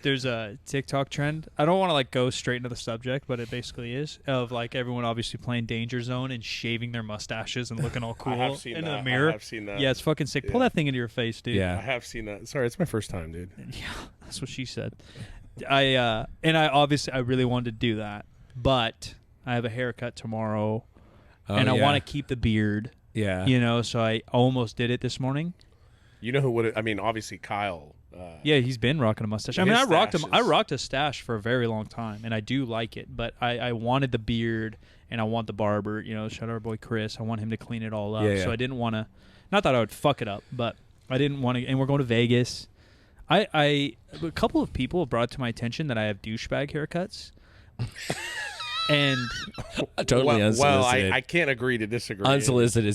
there's a TikTok trend. I don't want to like go straight into the subject, but it basically is of like everyone obviously playing Danger Zone and shaving their mustaches and looking all cool in the mirror. I have seen that. Yeah, it's fucking sick. Pull that thing into your face, dude. Yeah. I have seen that. Sorry, it's my first time, dude. Yeah, that's what she said. I really wanted to do that, but I have a haircut tomorrow, and I want to keep the beard. Yeah. You know, so I almost did it this morning. You know who would? I mean, obviously Kyle. Yeah, he's been rocking a mustache. I mean, I rocked a stash for a very long time, and I do like it. But I wanted the beard, and I want the barber. You know, shout out our boy Chris. I want him to clean it all up. So I didn't want to. Not that I would fuck it up, but I didn't want to. And we're going to Vegas. A couple of people have brought to my attention that I have douchebag haircuts. And totally unsolicited. Well, I can't agree to disagree. Unsolicited.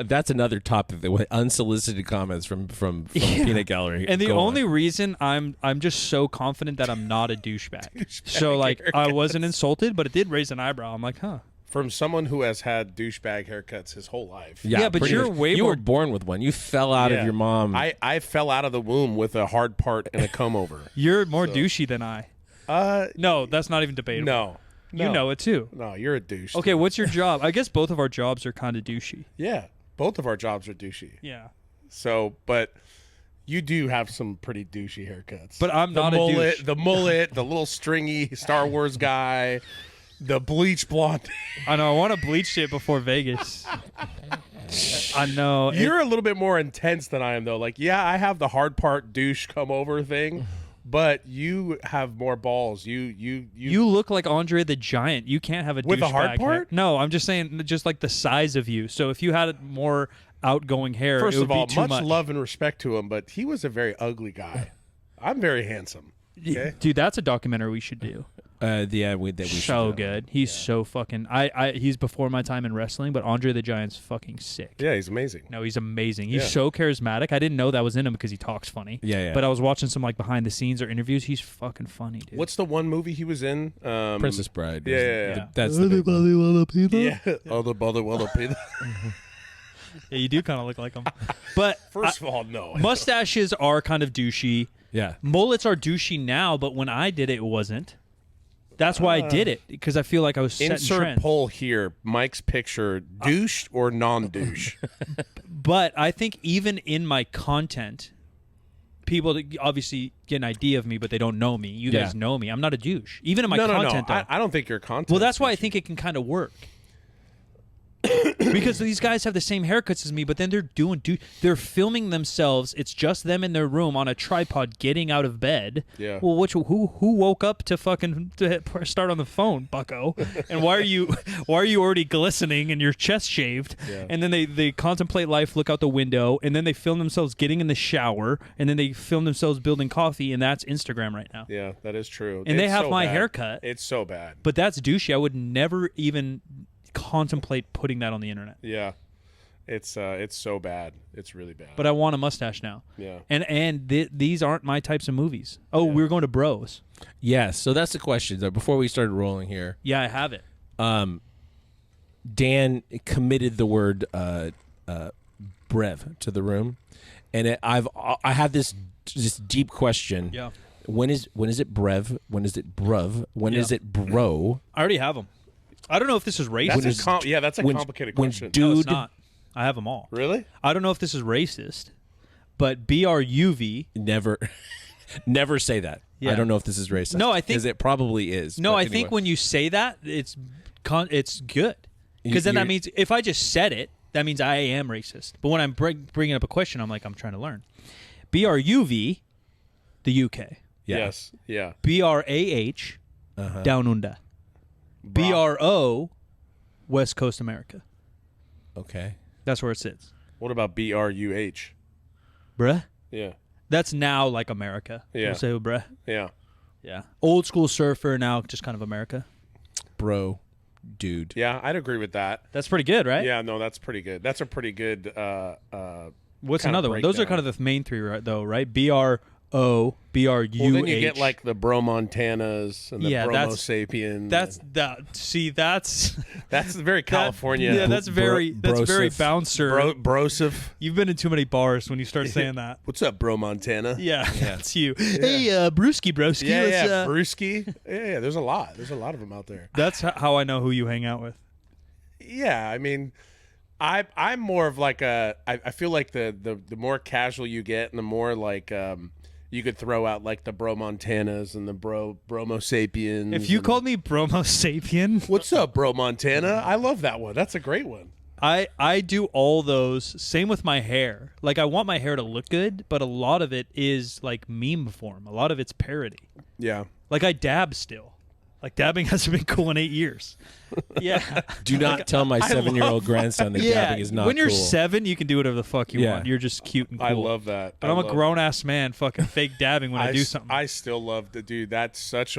That's another topic. Unsolicited comments from Peanut Gallery. And the only reason I'm just so confident that I'm not a douchebag. So like I wasn't insulted, but it did raise an eyebrow. I'm like, huh. From someone who has had douchebag haircuts his whole life. Yeah, but you're way you more. were born with one. You fell out of your mom. I fell out of the womb with a hard part and a comb over. You're more douchey than I. No, that's not even debatable. No. You know it too. No, you're a douche. Okay, what's your job? I guess both of our jobs are kind of douchey. Yeah, both of our jobs are douchey. Yeah. So, but you do have some pretty douchey haircuts. But I'm not a douche. The mullet, the little stringy Star Wars guy, the bleach blonde. I know. I want to bleach it before Vegas. I know. You're a little bit more intense than I am, though. Like, yeah, I have the hard part douche come over thing. But you have more balls. You look like Andre the Giant. You can't have a with a hard part. Hair. No, I'm just saying, just like the size of you. So if you had more outgoing hair, first it would of all, be too much love and respect to him, but he was a very ugly guy. I'm very handsome. Okay? Dude, that's a documentary we should do. We so good. He's so fucking. He's before my time in wrestling, but Andre the Giant's fucking sick. Yeah, he's amazing. No, he's amazing. He's so charismatic. I didn't know that was in him because he talks funny. Yeah. But I was watching some like behind the scenes or interviews. He's fucking funny, dude. What's the one movie he was in? Princess Bride. Yeah. That's the big one. Yeah. All the people. Yeah, you do kind of look like him. But first of all, no. Mustaches are kind of douchey. Yeah. Mullets are douchey now, but when I did it, it wasn't. That's why I did it, because I feel like I was setting insert trend. poll here. Mike's picture: douche or non-douche? But I think even in my content, people obviously get an idea of me, but they don't know me. You guys know me. I'm not a douche. Even in my content, no. I don't think your content. Well, that's why I think it can kind of work. Because these guys have the same haircuts as me, but then they're filming themselves. It's just them in their room on a tripod getting out of bed. Yeah. Well, who woke up to start on the phone, bucko? And why are you already glistening and your chest shaved? Yeah. And then they contemplate life, look out the window, and then they film themselves getting in the shower, and then they film themselves building coffee, and that's Instagram right now. Yeah, that is true. And they have my haircut. It's so bad. But that's douchey. I would never even contemplate putting that on the internet. Yeah, it's so bad. It's really bad. But I want a mustache now. Yeah, and these aren't my types of movies. Oh, we're going to Bros. Yes. So that's the question. So before we started rolling here, Yeah, I have it. Dan committed the word brev to the room, and I have this deep question. Yeah. When is it brev? When is it bruv? When is it bro? I already have them. I don't know if this is racist. That's a complicated question. No, it's not. I have them all. Really? I don't know if this is racist, but BRUV. Never say that. Yeah. I don't know if this is racist. No, I think because it probably is. No, but I think when you say that, it's good. Because then that means if I just said it, that means I am racist. But when I'm bringing up a question, I'm like, I'm trying to learn. BRUV, the UK. Yeah. Yes. Yeah. BRAH, Down Under. BRO, West Coast America. Okay. That's where it sits. What about BRUH? Bruh? Yeah. That's now like America. Yeah. We'll say bruh. Yeah. Yeah. Old school surfer, now just kind of America. Bro. Dude. Yeah, I'd agree with that. That's pretty good, right? Yeah, no, that's pretty good. That's a pretty good What's another one? Those are kind of the main three, right, though, right? BROH, BRUH. Well, then you get like the Bro Montanas and the Bromo Sapien. That's very California. That's very bouncer. Brosif. You've been in too many bars when you start saying that. What's up, Bro Montana? Yeah, that's you. Yeah. Hey, Brewski, broski. Yeah, Brewski. Yeah, there's a lot. There's a lot of them out there. That's how I know who you hang out with. Yeah, I mean, I'm more of like I feel like the more casual you get and the more like you could throw out like the Bro Montanas and the Bromo Sapiens. If you called me Bromo Sapien. What's up, Bro Montana? I love that one. That's a great one. I do all those. Same with my hair. Like, I want my hair to look good, but a lot of it is like meme form. A lot of it's parody. Yeah. Like, I dab still. Like, dabbing hasn't been cool in 8 years. Yeah. Do not tell my 7-year-old grandson that dabbing is not cool. When you're 7, you can do whatever the fuck you want. You're just cute and cool. I love that. But I'm a grown-ass man fucking fake dabbing when I do something. I still love to do that.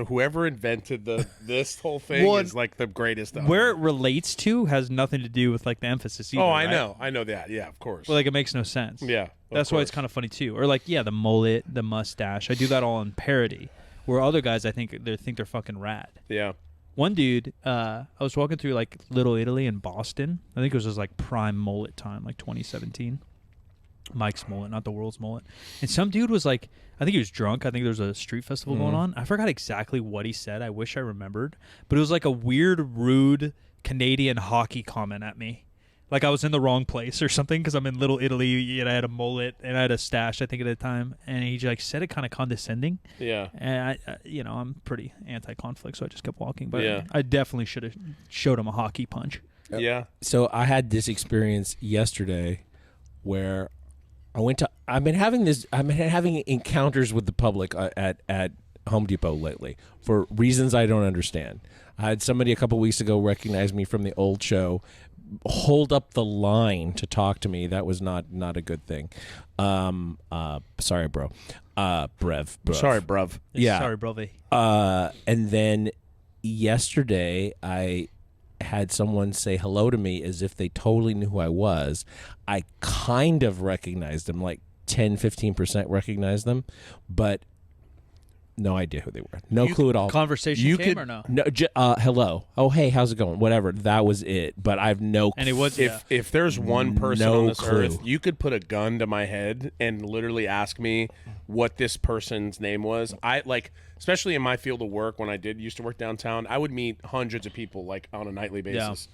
Whoever invented this whole thing is like the greatest. Where it relates to has nothing to do with like the emphasis either, I know that. Yeah, of course. Well, like, it makes no sense. Yeah. That's why it's kind of funny too. Or like, the mullet, the mustache. I do that all in parody. Where other guys, I think they're fucking rad. Yeah. One dude, I was walking through like Little Italy in Boston. I think it was his like prime mullet time, like 2017. Mike's mullet, not the world's mullet. And some dude was like, I think he was drunk. I think there was a street festival going on. I forgot exactly what he said. I wish I remembered. But it was like a weird, rude Canadian hockey comment at me. Like I was in the wrong place or something because I'm in Little Italy and I had a mullet and I had a stash, I think, at the time. And he like said it kind of condescending. Yeah. And I'm pretty anti-conflict, so I just kept walking. But I definitely should have showed him a hockey punch. Yeah. So I had this experience yesterday where I've been having encounters with the public at Home Depot lately for reasons I don't understand. I had somebody a couple weeks ago recognize me from the old show, hold up the line to talk to me. That was not a good thing. Sorry, bro. Brev. Sorry, bruv. Yeah. Sorry, bruvy. And then yesterday I had someone say hello to me as if they totally knew who I was. I kind of recognized them, like 10-15% recognized them, but no idea who they were. No clue at all. Conversation came or no? No. Hello. Oh, hey, how's it going? Whatever. That was it. But I've no. And it was if there's one person on this earth, you could put a gun to my head and literally ask me what this person's name was. I like, especially in my field of work when I used to work downtown, I would meet hundreds of people like on a nightly basis,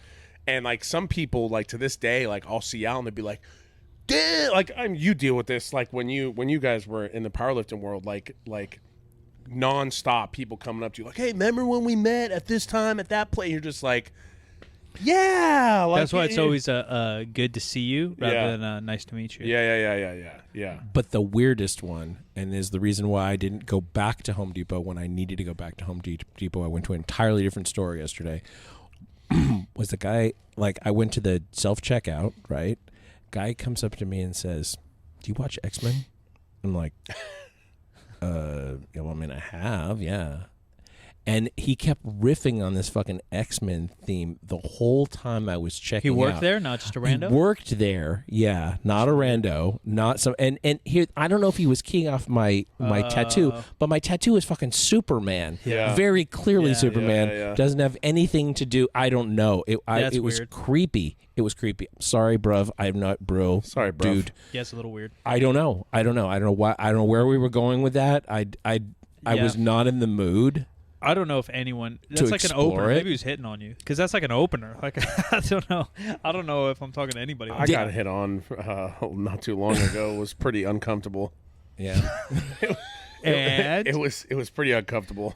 and like some people like to this day, like I'll see out and they'd be like, "Damn!" Like you deal with this like when you guys were in the powerlifting world, like non-stop people coming up to you like, hey, remember when we met at this time at that place? You're just like, yeah. Like, that's why it's always good to see you rather than nice to meet you. Yeah. But the weirdest one, and is the reason why I didn't go back to Home Depot when I needed to go back to Home Depot. I went to an entirely different store yesterday. Was the guy, like, I went to the self-checkout, right? Guy comes up to me and says, do you watch X-Men? I'm like... I mean, I have, yeah. And he kept riffing on this fucking X-Men theme the whole time I was checking out. He worked there, not just a rando? He worked there, yeah. Not a rando. Not some. And here, I don't know if he was keying off my tattoo, but my tattoo is fucking Superman. Yeah. Very clearly Superman. Yeah. Doesn't have anything to do. I don't know. It was creepy. It was creepy. Sorry, bruv. I'm not bro. Sorry, bruv. Dude. Yeah, it's a little weird. I don't know why. I don't know where we were going with that. I was not in the mood. I don't know if anyone. That's like an opener. Maybe he was hitting on you because that's like an opener. Like I don't know. I don't know if I'm talking to anybody. I got hit on not too long ago. It was pretty uncomfortable. Yeah, and it was pretty uncomfortable.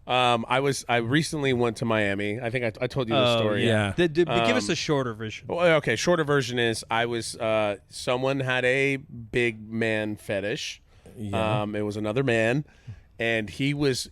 I recently went to Miami. I think I told you the story. Yeah. Give us a shorter version. Okay, shorter version is I was someone had a big man fetish. Yeah. It was another man. And he was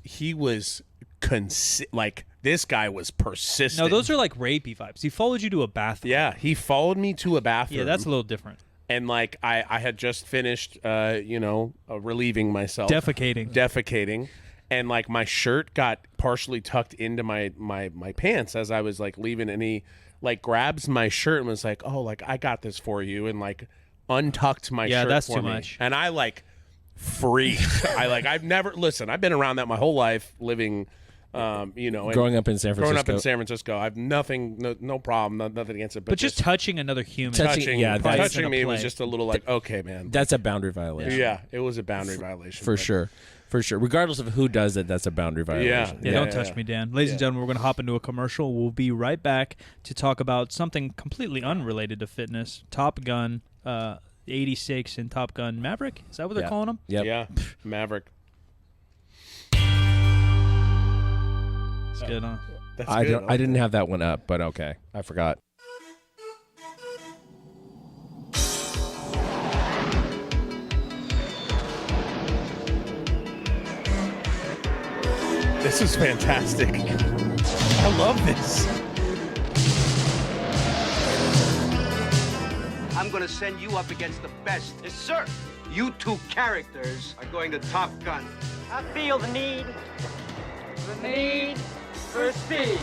like, this guy was persistent. No, those are like rapey vibes. He followed you to a bathroom. Yeah, he followed me to a bathroom. Yeah, that's a little different. And like I had just finished, relieving myself, defecating, and like my shirt got partially tucked into my pants as I was like leaving, and he like grabs my shirt and was like, "Oh, like I got this for you," and like untucked my shirt. Yeah, that's for too me. much. And I like freak. I've never I've been around that my whole life, living. Growing up in San Francisco, I have nothing, no problem, nothing against it. But just touching another human, touching me was just a little okay, man. That's a boundary violation. Yeah, it was a boundary violation for sure. Regardless of who does it, that's a boundary violation. Yeah, don't touch me, Dan. Ladies and gentlemen, we're going to hop into a commercial. We'll be right back to talk about something completely unrelated to fitness. Top Gun, 86 and Top Gun Maverick. Is that what they're calling them? Yep. Yeah, Maverick. It's good, huh? I didn't have that one up, but okay. I forgot. This is fantastic. I love this. I'm going to send you up against the best. Yes, sir. You two characters are going to Top Gun. I feel the need for speed.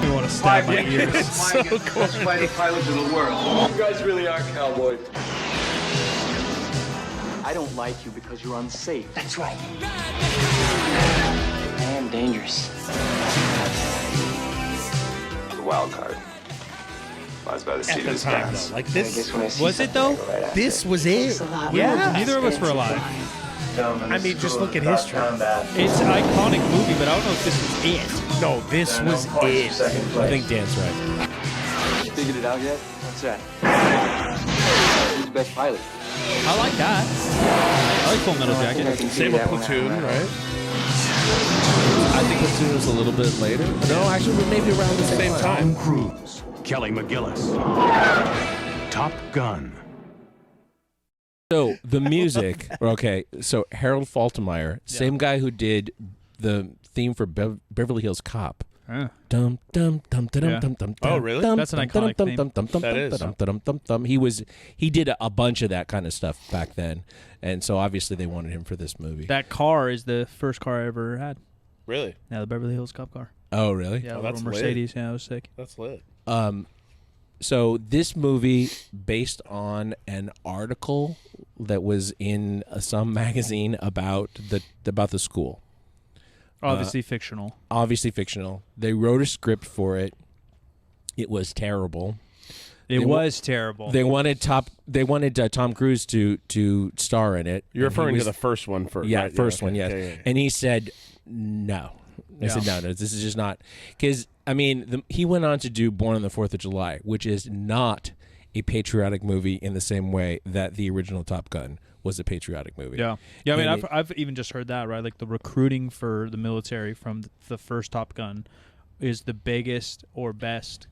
You want to stab my ears. It's so cool. Best fighting pilots in the world. You guys really are cowboys. I don't like you because you're unsafe. That's right. I am dangerous. The wild card lies by the seat of his time, pants. though, this Was it though? This was it. Yeah, neither of us were alive. I mean, just look at history. It's an iconic movie, but I don't know if this was it. No, this was it. I think Dan's right. You figured it out yet? What's that? Who's the best pilot? I like that. I like Full Metal Jacket. Same with Platoon, right? I think Platoon was a little bit later. No, actually, maybe around the same time. Tom Cruise, Kelly McGillis, Top Gun. So the music, okay. So Harold Faltermeyer, same guy who did the theme for Beverly Hills Cop. Dum dum dum dum dum dum. Oh, really? That's an iconic theme. That is. He did a bunch of that kind of stuff back then, and so obviously they wanted him for this movie. That car is the first car I ever had. Really? Yeah, the Beverly Hills Cop car. Oh, really? Yeah, that's little Mercedes. Yeah, it was sick. That's lit. So this movie, based on an article that was in some magazine about the school. Obviously fictional. Obviously fictional. They wrote a script for it. It was terrible. It was terrible. They wanted Tom Cruise to star in it. You're referring to the first one first. Yeah, right? first one. Okay. Yes. And he said no. I said no. This is just not because I mean he went on to do Born on the 4th of July, which is not a patriotic movie in the same way that the original Top Gun was a patriotic movie. Yeah. I mean, I've even just heard that, right? Like the recruiting for the military from the first Top Gun is the biggest or best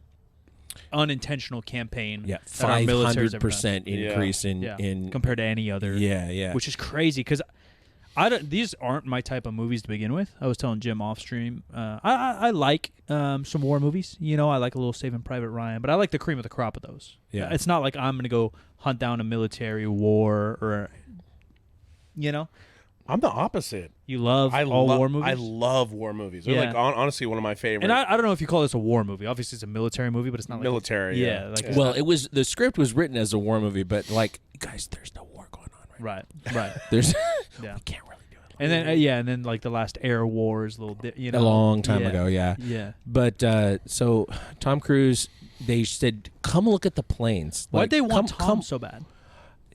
unintentional campaign. Yeah, 500% increase in compared to any other. Yeah. Which is crazy because these aren't my type of movies to begin with. I was telling Jim off stream. I like some war movies. You know, I like a little Saving Private Ryan, but I like the cream of the crop of those. Yeah, it's not like I'm gonna go hunt down a military war or, you know. I'm the opposite. You love war movies? I love war movies. They're like honestly one of my favorites. And I don't know if you call this a war movie. Obviously, it's a military movie, but it's not like military. Well, it was the script was written as a war movie, but like guys, there's no war going on right. There's we can't really do it. And then and then like the last Air Wars, a long time ago. Yeah. But so Tom Cruise, they said, "Come look at the planes." Why'd they want Tom so bad?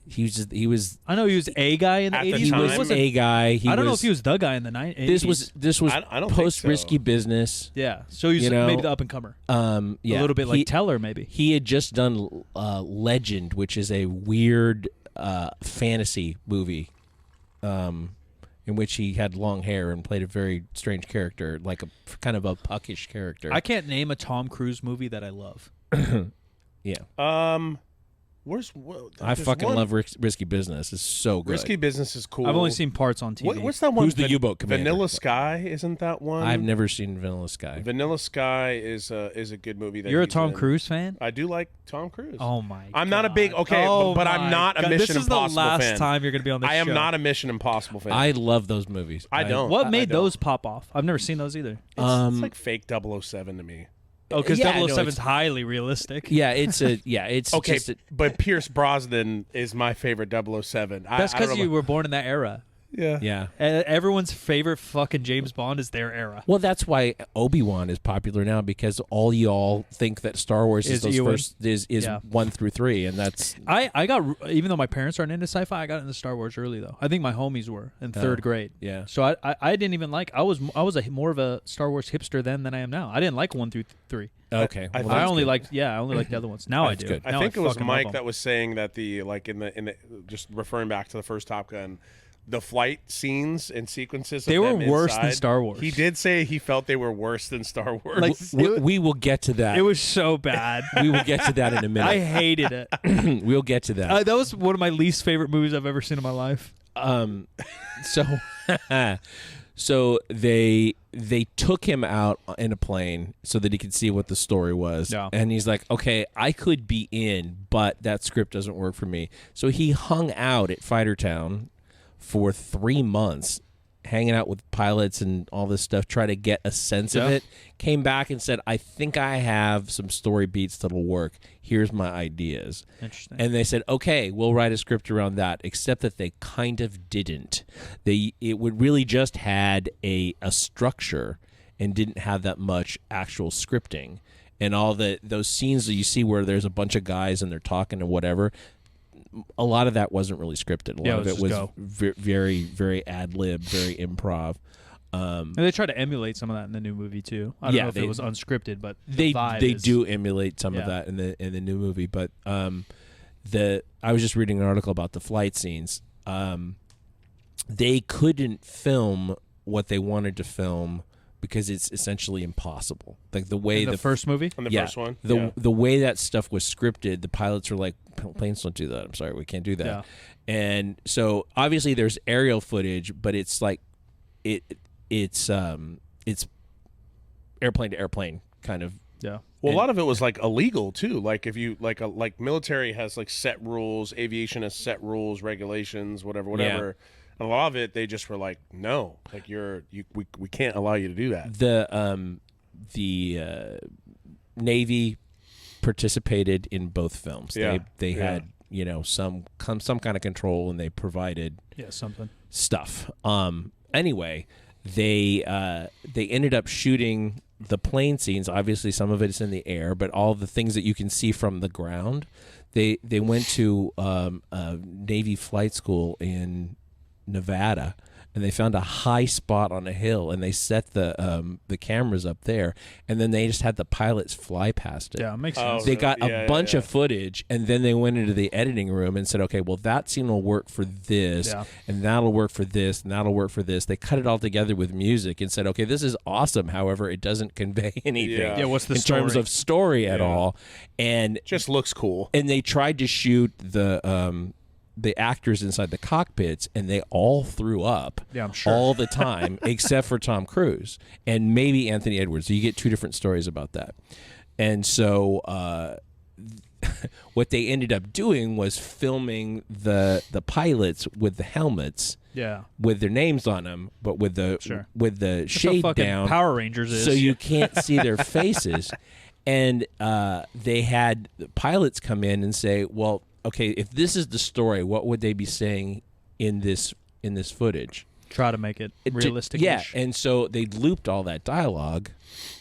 He was. I know he was a guy in the 80s. He was a guy. I don't know if he was the guy in the 90s. This was I don't post Risky Business. Yeah, so he's maybe the up and comer. Yeah, a little bit like Teller, maybe. He had just done Legend, which is a weird fantasy movie, in which he had long hair and played a very strange character, like a kind of a puckish character. I can't name a Tom Cruise movie that I love. Yeah. I fucking love Risky Business. It's so good. Risky Business is cool. I've only seen parts on TV. What's that one? Who's the U-boat commander? Vanilla Sky, isn't that one? I've never seen Vanilla Sky. Vanilla Sky is a good movie. You're a Tom Cruise fan? I do like Tom Cruise. Oh my! I'm not a big but I'm not a Mission Impossible fan. This is the last time you're going to be on this show. I am not a Mission Impossible fan. I love those movies. I don't. What made those pop off? I've never seen those either. It's like fake 007 to me. Oh, because 007's highly realistic. Yeah, it's okay. Just but Pierce Brosnan is my favorite 007. That's because you were born in that era. Yeah. Everyone's favorite fucking James Bond is their era. Well, that's why Obi-Wan is popular now, because all y'all think that Star Wars is 1 through 3, and that's I got, even though my parents aren't into sci-fi, I got into Star Wars early though. I think my homies were in 3rd grade. Yeah. So I didn't even like. I was more of a Star Wars hipster then than I am now. I didn't like 1 through 3. Okay. I only liked the other ones. Now I do. Good. I think it was Mike that was saying that in the just referring back to the first Top Gun, the flight scenes and sequences they were worse than inside, Star Wars. He did say he felt they were worse than Star Wars. Like, we will get to that. It was so bad. We will get to that in a minute. I hated it. We'll get to that. That was one of my least favorite movies I've ever seen in my life. So they took him out in a plane so that he could see what the story was. Yeah. And he's like, okay, I could be in, but that script doesn't work for me. So he hung out at Fightertown for 3 months, hanging out with pilots and all this stuff, try to get a sense of it. Came back and said, I think I have some story beats that'll work. Here's my ideas. Interesting. And they said, okay, we'll write a script around that, except that they kind of didn't. It would really just had a structure and didn't have that much actual scripting. And all those scenes that you see where there's a bunch of guys and they're talking and whatever, a lot of that wasn't really scripted. A lot of it was very, very ad lib, very improv. And they try to emulate some of that in the new movie too. I don't know if it was unscripted, but they do emulate some of that in the new movie. But I was just reading an article about the flight scenes. They couldn't film what they wanted to film because it's essentially impossible. Like the way the first movie, on the first one, the way that stuff was scripted, the pilots were like, "Planes don't do that. I'm sorry, we can't do that." Yeah. And so obviously there's aerial footage, but it's like it's airplane to airplane kind of. Yeah. Well, a lot of it was like illegal too. Like if you like military has like set rules, aviation has set rules, regulations, whatever. Yeah. And a lot of it, they just were like, no, like we can't allow you to do that. The Navy participated in both films. Yeah. They had some kind of control, and they provided something stuff. Anyway, they ended up shooting the plane scenes. Obviously, some of it is in the air, but all the things that you can see from the ground. They went to a Navy flight school in Nevada, and they found a high spot on a hill, and they set the cameras up there, and then they just had the pilots fly past it. Yeah, it makes sense. They got a bunch of footage, and then they went into the editing room and said, okay, well, that scene will work for this, and that'll work for this, and that'll work for this. They cut it all together with music and said, okay, this is awesome. However, it doesn't convey anything what's the in story? terms of story at all. And just looks cool. And they tried to shoot the actors inside the cockpits, and they all threw up I'm sure. all the time except for Tom Cruise and maybe Anthony Edwards. So you get two different stories about that. And so what they ended up doing was filming the pilots with the helmets with their names on them, but with the shade down. Power Rangers is. So you can't see their faces. And they had pilots come in and say, well, okay, if this is the story, what would they be saying in this footage? Try to make it realistic. Yeah, and so they looped all that dialogue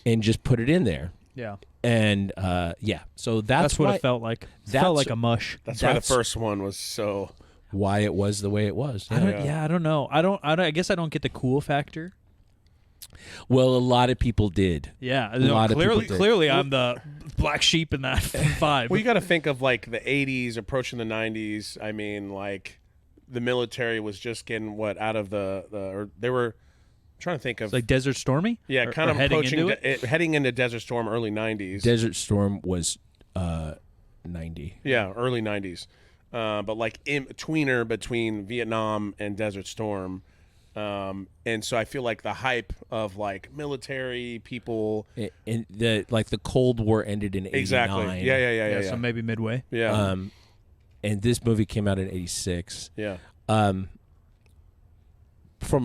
and just put it in there. Yeah. And so that's what it felt like. It felt like a mush. That's why the first one was so. Why it was the way it was. I don't know. I guess I don't get the cool factor. Well, a lot of people did. Yeah, clearly I'm the black sheep in that vibe. Well, you got to think of like the 80s approaching the 90s. I mean, like the military was just getting out of or they were trying to think of like Desert Stormy. Yeah, kind of approaching heading into Desert Storm, early 90s. Desert Storm was 90. Yeah, early 90s. But like in tweener between Vietnam and Desert Storm. And so I feel like the hype of like military people and the Cold War ended in 89. Exactly. Yeah. So maybe midway. Yeah. And this movie came out in 86. Yeah. From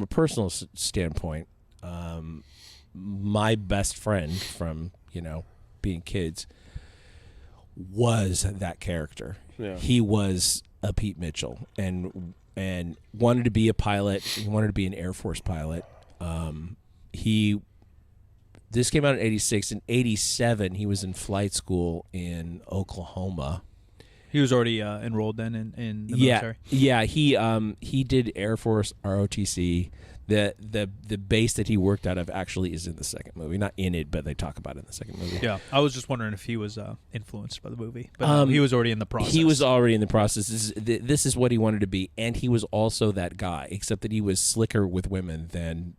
a personal standpoint, my best friend from being kids, was that character. Yeah. He was a Pete Mitchell and wanted to be a pilot. He wanted to be an Air Force pilot. This came out in 86. In 87, he was in flight school in Oklahoma. He was already enrolled then in the military. Yeah. He did Air Force ROTC. The base that he worked out of actually is in the second movie. Not in it, but they talk about it in the second movie. Yeah, I was just wondering if he was influenced by the movie, but he was already in the process. He was already in the process. This is what he wanted to be, and he was also that guy, except that he was slicker with women than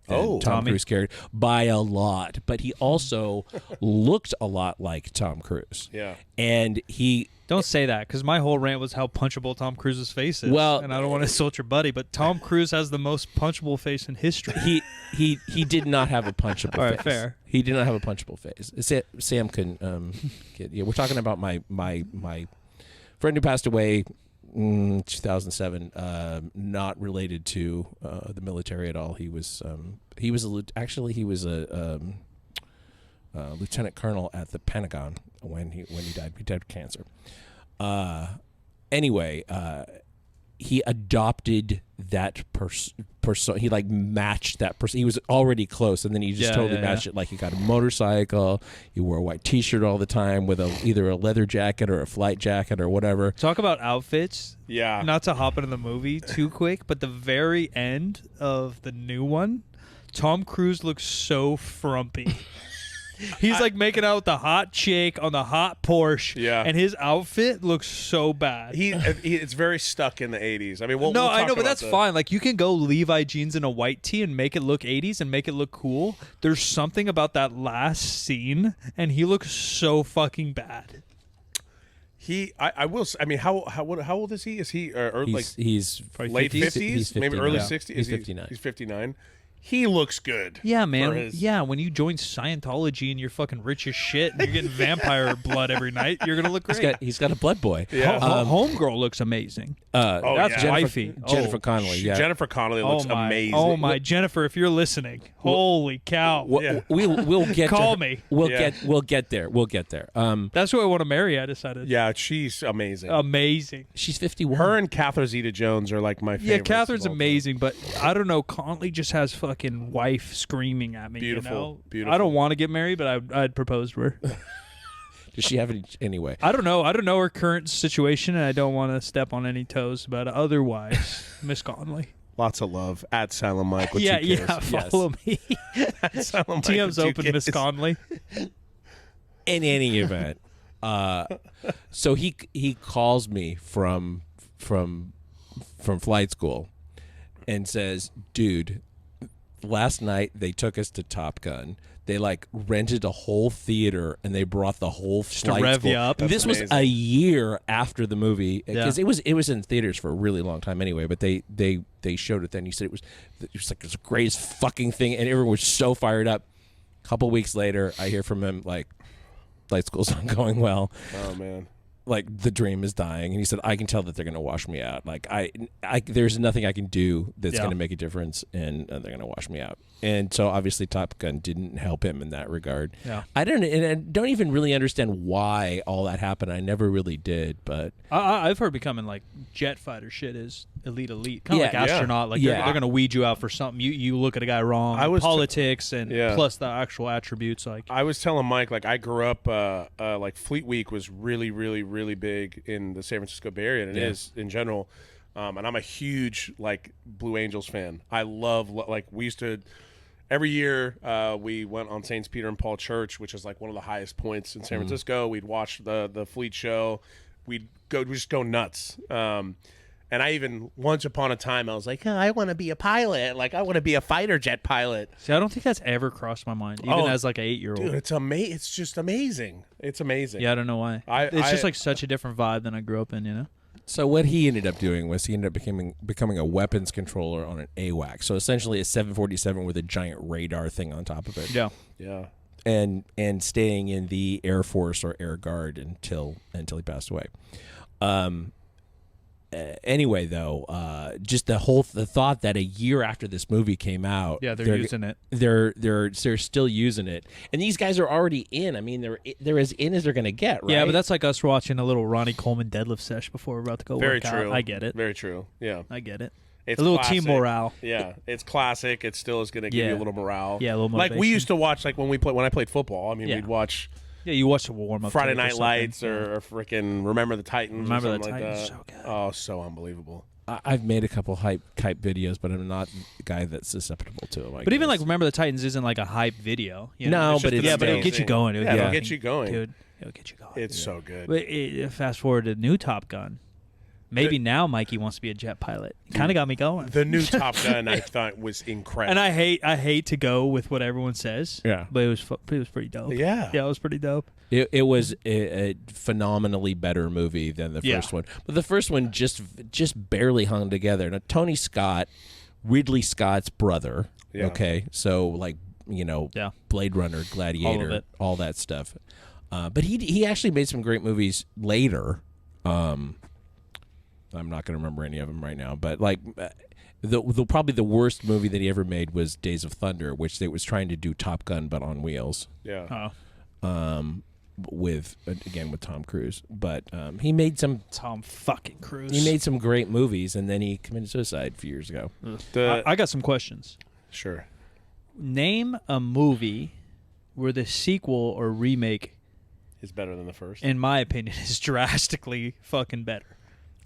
Tom Cruise carried by a lot. But he also looked a lot like Tom Cruise. Yeah, and he. Don't say that, because my whole rant was how punchable Tom Cruise's face is. Well, and I don't want to insult your buddy, but Tom Cruise has the most punchable face in history. He did not have a punchable face. All right, fair. He did not have a punchable face. Sam can get. Yeah, we're talking about my friend who passed away in 2007. Not related to the military at all. He was a lieutenant colonel at the Pentagon when he died. He died of cancer. Anyway, he adopted that person. He like matched that person. He was already close, and then he just totally matched it. Like he got a motorcycle. He wore a white T-shirt all the time with either a leather jacket or a flight jacket or whatever. Talk about outfits. Yeah. Not to hop into the movie too quick, but the very end of the new one, Tom Cruise looks so frumpy. He's like making out with the hot chick on the hot Porsche, and his outfit looks so bad. It's very stuck in the 80s. I mean, we'll I know, talk but that's fine. Like, you can go Levi jeans and a white tee and make it look 80s and make it look cool. There's something about that last scene, and he looks so fucking bad. I will. I mean, how old is he? Is he he's late 50s, maybe early 60s? He's 59. He's 59. He looks good. Yeah, man. Yeah, when you join Scientology and you're fucking rich as shit and you're getting vampire blood every night, you're going to look great. He's got a blood boy. Yeah. Homegirl looks amazing. That's wifey. Jennifer Connelly. Yeah. Jennifer Connelly looks amazing. Oh, my. Jennifer, if you're listening, holy cow. We'll get Call me. We'll get there. We'll get there. That's who I want to marry, I decided. Yeah, she's amazing. Amazing. She's 51. Her and Catherine Zeta-Jones are like my favorites. Yeah, Catherine's amazing, but I don't know. Connelly just has fucking wife screaming at me. Beautiful. You know? Beautiful. I don't want to get married, but I'd propose to her. Does she have any anyway? I don't know. I don't know her current situation, and I don't want to step on any toes. But otherwise, Miss Connelly. Lots of love at Silent Mike. With Yeah. Follow me. TM's open, Miss Connelly. In any event, so he calls me from flight school and says, "Dude, last night they took us to Top Gun. They like rented a whole theater and they brought the whole flight to rev school. you up. This was a year after the movie because it was in theaters for a really long time anyway. But they showed it then. He said it was like the greatest fucking thing, and everyone was so fired up. A couple weeks later, I hear from him like, flight school's not going well. Oh man. Like the dream is dying, and he said, "I can tell that they're going to wash me out. Like there's nothing I can do that's going to make a difference, and they're going to wash me out." And so obviously Top Gun didn't help him in that regard. Yeah, I don't even really understand why all that happened. I never really did, but I've heard becoming like jet fighter shit is elite, kind of like astronaut. Like they're going to weed you out for something. You look at a guy wrong. Politics and plus the actual attributes. Like I was telling Mike, like I grew up like Fleet Week was really, really, really big in the San Francisco Bay Area, and it is in general. And I'm a huge like Blue Angels fan. I love like we used to every year we went on St. Peter and Paul Church, which is like one of the highest points in San Francisco. We'd watch the Fleet show. We'd just go nuts. And I even once upon a time I was like, I want to be a pilot. Like I want to be a fighter jet pilot. See, I don't think that's ever crossed my mind, even as like an 8-year-old. Dude, it's just amazing. It's amazing. Yeah, I don't know why. It's just like such a different vibe than I grew up in, you know? So what he ended up doing was he ended up becoming a weapons controller on an AWAC. So essentially a 747 with a giant radar thing on top of it. Yeah. Yeah. And staying in the Air Force or Air Guard until he passed away. anyway, though, just the thought that a year after this movie came out, they're using it. They're still using it, and these guys are already in. I mean, they're as in as they're going to get, right? Yeah, but that's like us watching a little Ronnie Coleman deadlift sesh before we're about to go Very work true. out. I get it. Very true. Yeah, I get it. It's a little classic. team morale. Yeah, it's classic. It still is going to give you a little morale. Yeah, a little motivation. Like we used to watch, like when I played football. I mean, we'd watch. Yeah, you watch the warm up. Friday Night Lights or freaking Remember the Titans. Remember or the something Titans. like that. So good. Oh, so unbelievable. I've made a couple hype videos, but I'm not the guy that's susceptible to them. But even like Remember the Titans isn't like a hype video. You know? No, but it'll get you going. It'll get you going, dude. It'll get you going. It's so good. But fast forward to new Top Gun. Maybe now Mikey wants to be a jet pilot. Kind of got me going. The new Top Gun I thought was incredible. And I hate to go with what everyone says. Yeah. But it was pretty dope. Yeah. Yeah, it was pretty dope. It was a phenomenally better movie than the first one. But the first one just barely hung together. Now, Tony Scott, Ridley Scott's brother, okay? So, like, Blade Runner, Gladiator, all that stuff. But he actually made some great movies later. I'm not going to remember any of them right now. But, like, the probably the worst movie that he ever made was Days of Thunder, which they was trying to do Top Gun but on wheels. Yeah. With Tom Cruise, but he made some Tom fucking Cruise. He made some great movies, and then he committed suicide a few years ago. I got some questions. Sure. Name a movie where the sequel or remake is better than the first. In my opinion, is drastically fucking better.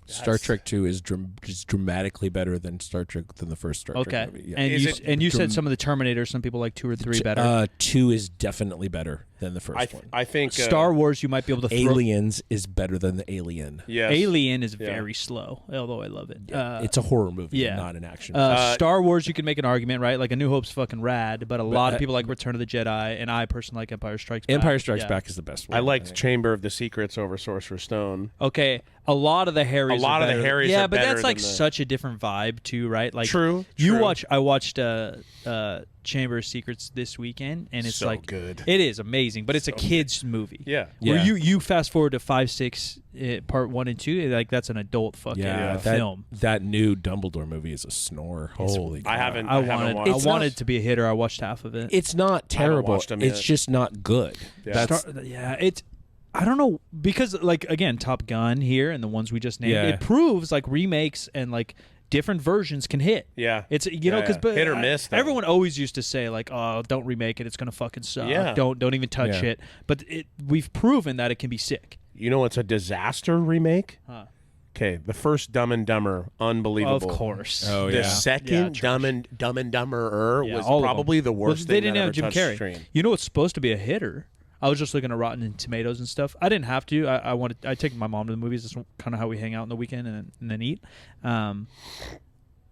Star Trek 2 is dramatically better than Star Trek than the first Star Trek movie. Yeah. And you said some of the Terminators, some people like 2 or 3 better. 2 is definitely better than the first one. I think Star Wars, you might be able to Aliens is better than the Alien. Yes. Alien is very slow, although I love it. It's a horror movie, not an action movie. Star Wars, you can make an argument, right? Like A New Hope's fucking rad, but a lot of people like Return of the Jedi, and I personally like Empire Strikes Back. Empire Strikes Back is the best one. I liked Chamber of the Secrets over Sorcerer's Stone. Okay, a lot of the Harrys are better. Yeah, but that's like such a different vibe too, right? Like True. I watched Chamber of Secrets this weekend, and it's so like good. It is amazing, but it's a kids movie. Yeah. Where you fast forward to 5, 6, part 1 and 2, like that's an adult fucking film. That new Dumbledore movie is a snore. Holy crap. I wanted to be a hitter. I watched half of it. It's not terrible. It's just not good. Yeah. I don't know, because like again, Top Gun here and the ones we just named, it proves like remakes and like different versions can hit. Yeah, it's because hit or miss. Though. Everyone always used to say like, "Oh, don't remake it; it's gonna fucking suck. Yeah. Don't even touch it." But we've proven that it can be sick. You know, it's a disaster remake. Okay, the first Dumb and Dumber, unbelievable. Of course. Oh the second Dumb and Dumberer was probably the worst. They thing didn't have that Jim ever touched Carrey. Screen. You know what's supposed to be a hitter? I was just looking at Rotten Tomatoes and stuff. I didn't have to. I take my mom to the movies. That's kind of how we hang out in the weekend and then eat. Not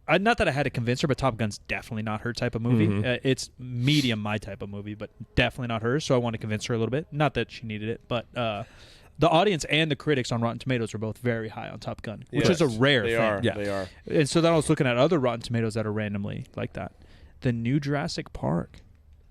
that I had to convince her, but Top Gun's definitely not her type of movie. Mm-hmm. It's medium my type of movie, but definitely not hers. So I want to convince her a little bit. Not that she needed it, but the audience and the critics on Rotten Tomatoes are both very high on Top Gun, which is a rare thing. They are. And so then I was looking at other Rotten Tomatoes that are randomly like that. The new Jurassic Park.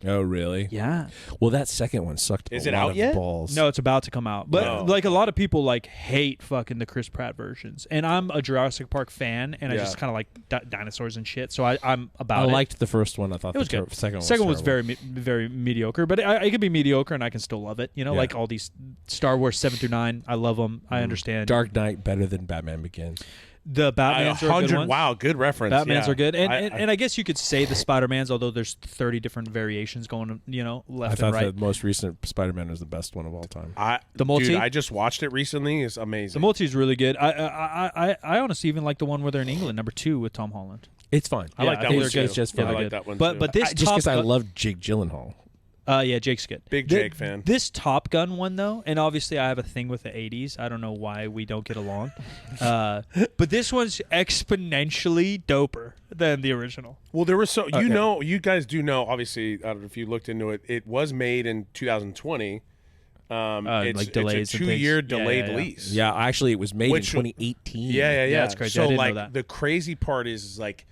Oh, really? Yeah. Well, that second one sucked Is a it lot out of yet? balls. No, it's about to come out. But like a lot of people like hate fucking the Chris Pratt versions. And I'm a Jurassic Park fan, and I just kind of like dinosaurs and shit. So I'm about it. I liked the first one. I thought it was good. Second one was very very mediocre, but it could be mediocre and I can still love it. You know, like all these Star Wars 7 through 9. I love them. I understand. Dark Knight better than Batman Begins. The Batmans are good ones. Wow, good reference. Batmans are good, and I guess you could say the Spider-Mans, although there's 30 different variations going, left and right. I thought the most recent Spider-Man was the best one of all time. The multi, dude, I just watched it recently. It's amazing. The multi is really good. I honestly even like the one where they're in England, number 2 with Tom Holland. It's fine. I like that one too. It's just fine. I like that one but this just because I love Jake Gyllenhaal. Yeah, Jake's good. Big Jake fan. This Top Gun one, though, and obviously I have a thing with the 80s. I don't know why we don't get along. But this one's exponentially doper than the original. Well, there was you guys do know, obviously, I don't know if you looked into it, it was made in 2020. It's, like delays, it's a 2-year delayed lease. Yeah, actually, it was made in 2018. Yeah, that's crazy. So, I didn't like, know that. the crazy part is like,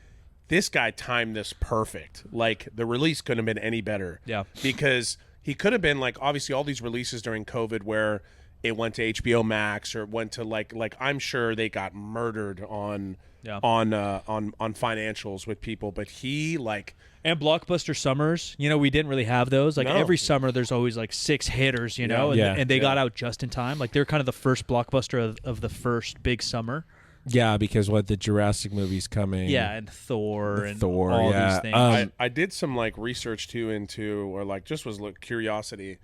this guy timed this perfect. Like, the release couldn't have been any better. Yeah. Because he could have been, like, obviously all these releases during COVID where it went to HBO Max, or it went to like I'm sure they got murdered on financials with people, but he like. And blockbuster summers, we didn't really have those. Like every summer, there's always like 6 hitters, and they got out just in time. Like they're kind of the first blockbuster of the first big summer. Yeah, because the Jurassic movie's coming. Yeah, and Thor, all these things. I did some like research too into, or like just was curiosity.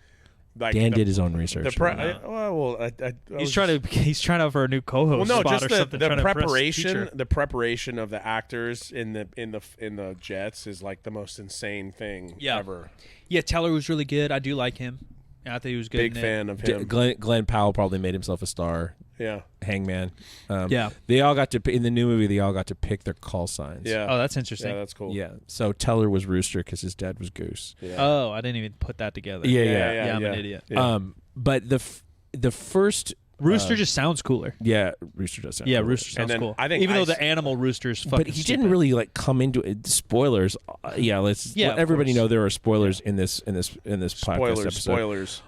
Like Dan did his own research. He's trying to for a new co-host. Well, no, spot just or something, the preparation. The preparation of the actors in the jets is like the most insane thing ever. Yeah, Teller was really good. I do like him. I think he was good. Big fan of him. Glen Powell probably made himself a star. Yeah. Hangman. Yeah. They all got to in the new movie. They all got to pick their call signs. Yeah. Oh, that's interesting. Yeah, that's cool. Yeah. So Teller was Rooster because his dad was Goose. Yeah. Oh, I didn't even put that together. Yeah. I'm an idiot. Yeah. But the first. Rooster just sounds cooler. Yeah, Rooster does sound cooler. Rooster sounds cool. I think even though the animal Rooster's fucking But he didn't really like come into it. Spoilers. Let's let everybody know there are spoilers in this podcast episode. Spoilers.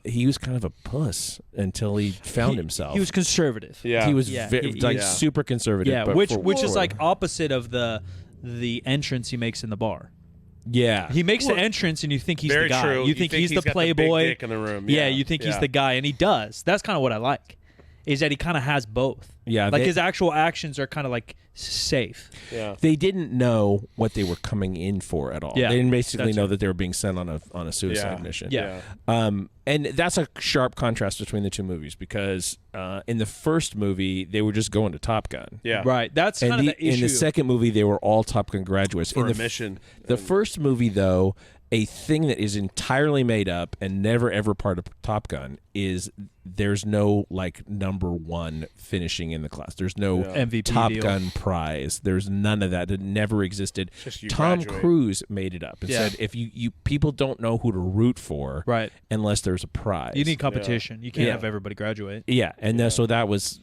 He was kind of a puss until he found himself. He was conservative. Yeah. He was super conservative. Yeah, which is like opposite of the entrance he makes in the bar. Yeah. He makes the entrance and you think he's Very the guy. true. You think he's the got playboy. The big dick in the room. Yeah, you think he's the guy, and he does. That's kind of what I like, is that he kind of has both. Yeah. Like his actual actions are kind of like safe. Yeah. They didn't know what they were coming in for at all. Yeah, they didn't basically know that they were being sent on a suicide mission. Yeah. And that's a sharp contrast between the two movies because in the first movie they were just going to Top Gun. Yeah. Right. That's kind of the issue. In the second movie they were all Top Gun graduates. For in a mission. The first movie though, a thing that is entirely made up and never ever part of Top Gun is there's no like number one finishing in the class. There's no MVP Top deal. Gun prize. There's none of that. It never existed. Just you Tom graduate. Cruise made it up and said if you people don't know who to root for unless there's a prize. You need competition. You can't have everybody graduate. Yeah, and so that's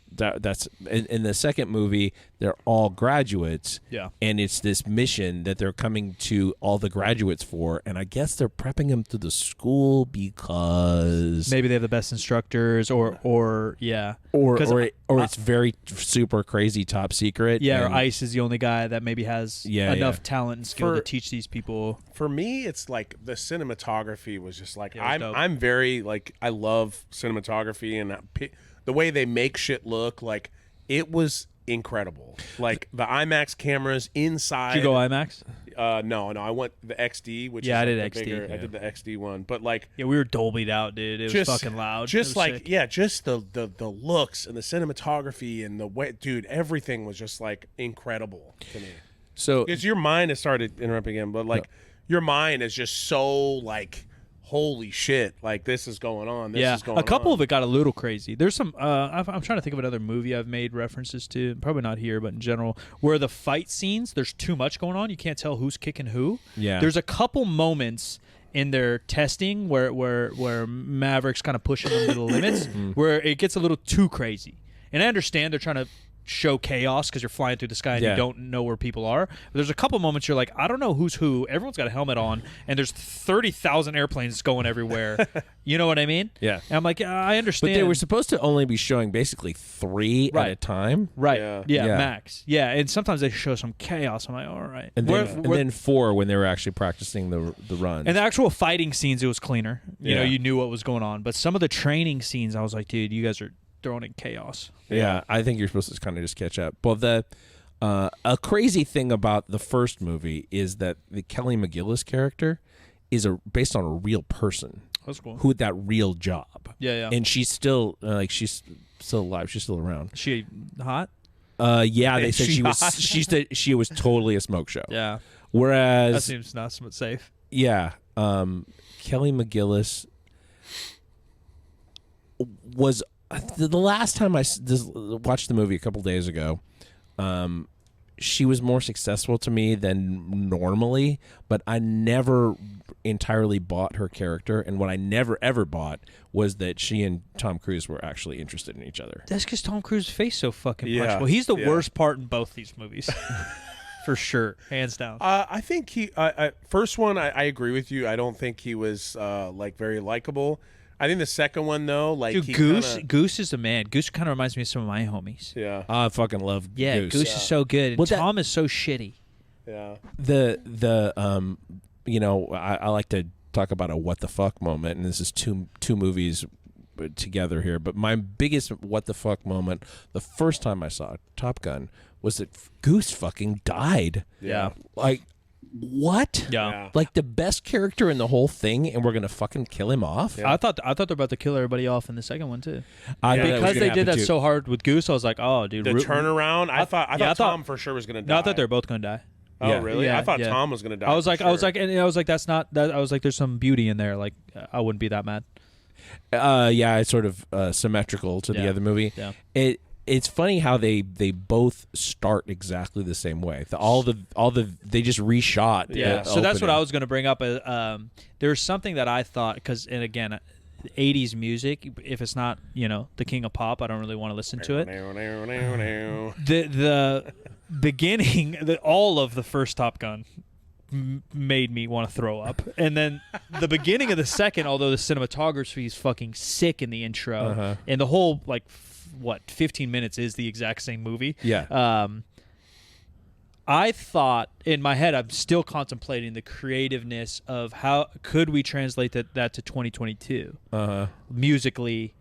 in the second movie they're all graduates. Yeah. And it's this mission that they're coming to all the graduates for, and I guess they're prepping them to the school because maybe they have the best instructors or it's very super crazy top secret. Yeah, or ICE is the only guy that maybe has enough talent and skill to teach these people. For me, it's like the cinematography was just like I'm very like I love cinematography and the way they make shit look like it was incredible. Like the IMAX cameras inside. Did you go IMAX? No, I went the XD, which I is did like XD. bigger. I did the XD one, but like we were Dolby'd out, dude. It was fucking loud. Just like sick. just the looks and the cinematography and the way, dude, everything was just like incredible to me. So because your mind has started interrupting again, but like your mind is just so like. Holy shit! Like this is going on. This is going on. A couple of it got a little crazy. There's some. I'm trying to think of another movie I've made references to. Probably not here, but in general, where the fight scenes, there's too much going on. You can't tell who's kicking who. Yeah. There's a couple moments in their testing where Maverick's kind of pushing them to the limits, where it gets a little too crazy. And I understand they're trying to show chaos because you're flying through the sky and you don't know where people are. But there's a couple moments you're like, I don't know who's who. Everyone's got a helmet on, and there's 30,000 airplanes going everywhere. You know what I mean? Yeah. And I'm like, I understand. But they were supposed to only be showing basically 3 at a time. Right. Yeah, max. Yeah, and sometimes they show some chaos. I'm like, all right. And then 4 when they were actually practicing the run. And the actual fighting scenes, it was cleaner. You know, you knew what was going on. But some of the training scenes, I was like, dude, you guys are throwing in chaos. Yeah, I think you're supposed to kind of just catch up. Well, a crazy thing about the first movie is that the Kelly Mcgillis character is based on a real person. That's cool. Who had that real job. Yeah. And she's still she's still alive. She's still around. Is she hot? Yeah, they said she was totally a smoke show. Yeah. Whereas that seems not safe. Yeah. Kelly Mcgillis was the last time I watched the movie a couple days ago. She was more successful to me than normally, but I never entirely bought her character. And what I never ever bought was that she and Tom Cruise were actually interested in each other. That's because Tom Cruise's face so fucking punchable. He's the worst part in both these movies. For sure, hands down. I think first one. I agree with you. I don't think he was like very likable. I think the second one though, like dude, Goose is the man. Goose kind of reminds me of some of my homies. Yeah, I fucking love Goose. Goose is so good. And Tom is so shitty. Yeah. You know, I like to talk about a what the fuck moment, and this is two movies together here. But my biggest what the fuck moment, the first time I saw Top Gun, was that Goose fucking died. Yeah. Like, what? Yeah. Like the best character in the whole thing, and we're gonna fucking kill him off? Yeah. I thought they're about to kill everybody off in the second one too. Because they did that so hard with Goose, I was like, oh, dude. The turnaround. I thought Tom for sure was gonna die. No, I thought they were both gonna die. Oh, really? Yeah, I thought Tom was gonna die. I was like, that's not that. I was like, there's some beauty in there. Like, I wouldn't be that mad. Yeah, it's sort of symmetrical to the other movie. Yeah. It's funny how they both start exactly the same way. They just reshot. Yeah. So that's what I was going to bring up. There's something that I thought, because, and again, 80s music, if it's not, the king of pop, I don't really want to listen to it. The beginning, all of the first Top Gun made me want to throw up. And then the beginning of the second, although the cinematography is fucking sick in the intro, and the whole, 15 minutes is the exact same movie. Yeah. I thought, in my head, I'm still contemplating the creativeness of how could we translate that to 2022 musically.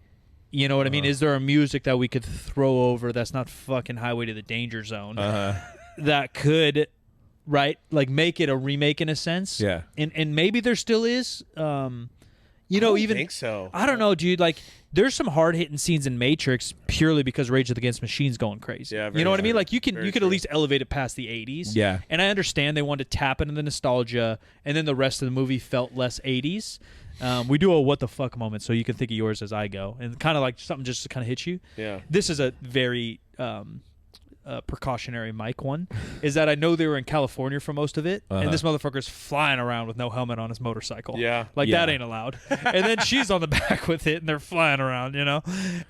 You know what I mean? Is there a music that we could throw over that's not fucking Highway to the Danger Zone that could, make it a remake in a sense? Yeah. And maybe there still is. I don't think so. I don't know, dude. There's some hard hitting scenes in Matrix purely because Rage Against the Machine's going crazy. Yeah, you know what I mean? You could at least elevate it past the 80s. Yeah. And I understand they wanted to tap into the nostalgia, and then the rest of the movie felt less 80s. We do a what the fuck moment, so you can think of yours as I go, and kind of like something just to kind of hit you. Yeah. This is a very precautionary mic one, is that I know they were in California for most of it, and this motherfucker's flying around with no helmet on his motorcycle. Yeah. That ain't allowed. And then she's on the back with it, and they're flying around,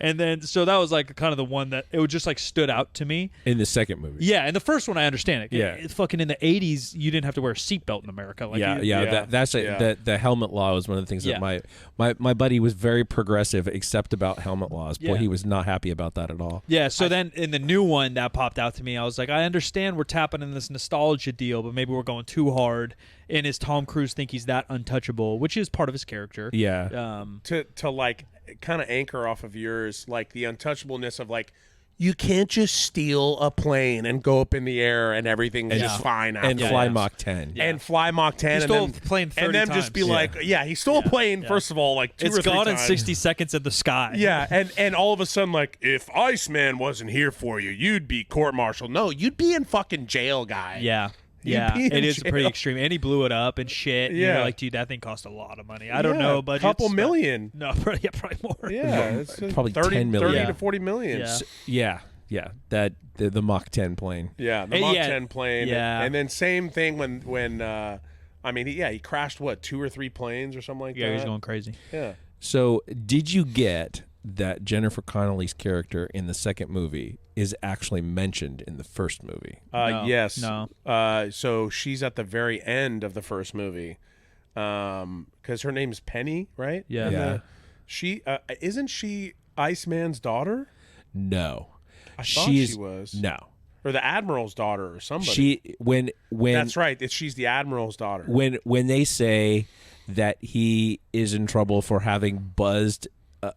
And then, so that was kind of the one that it was just stood out to me. In the second movie. Yeah, and the first one I understand it. Yeah. Fucking in the 80s, you didn't have to wear a seatbelt in America. The helmet law was one of the things that my buddy was very progressive, except about helmet laws. Boy, he was not happy about that at all. Yeah, so then in the new one that popped out to me, I was like, I understand we're tapping in this nostalgia deal, but maybe we're going too hard. And is Tom Cruise think he's that untouchable, which is part of his character? Yeah. To kind of anchor off of yours, the untouchableness of you can't just steal a plane and go up in the air and everything's just fine after and fly Mach 10. And fly Mach 10 he stole a plane 30 and then times. just be he stole a plane first of all 2 or 3 times. It's gone in 60 seconds in the sky. Yeah, and all of a sudden if Iceman wasn't here for you, you'd be court-martialed. No, you'd be in fucking jail, guy. Yeah. Yeah, it is pretty extreme. And he blew it up and shit. Yeah. You're dude, that thing cost a lot of money. I don't know, budgets. Couple million. No, probably more. Yeah, it's probably 10 million. 30 to 40 million. Yeah. Yeah, that the Mach 10 plane. Yeah, the Mach 10 plane. Yeah. And then same thing when he crashed 2 or 3 planes or something like that. Yeah, he was going crazy. Yeah. So, did you get that Jennifer Connelly's character in the second movie is actually mentioned in the first movie? No, yes. No. So she's at the very end of the first movie. Because her name's Penny, right? Yeah. Yeah. She isn't she Iceman's daughter? No. I thought she was. No. Or the Admiral's daughter or somebody. She when That's right. She's the Admiral's daughter. When they say that he is in trouble for having buzzed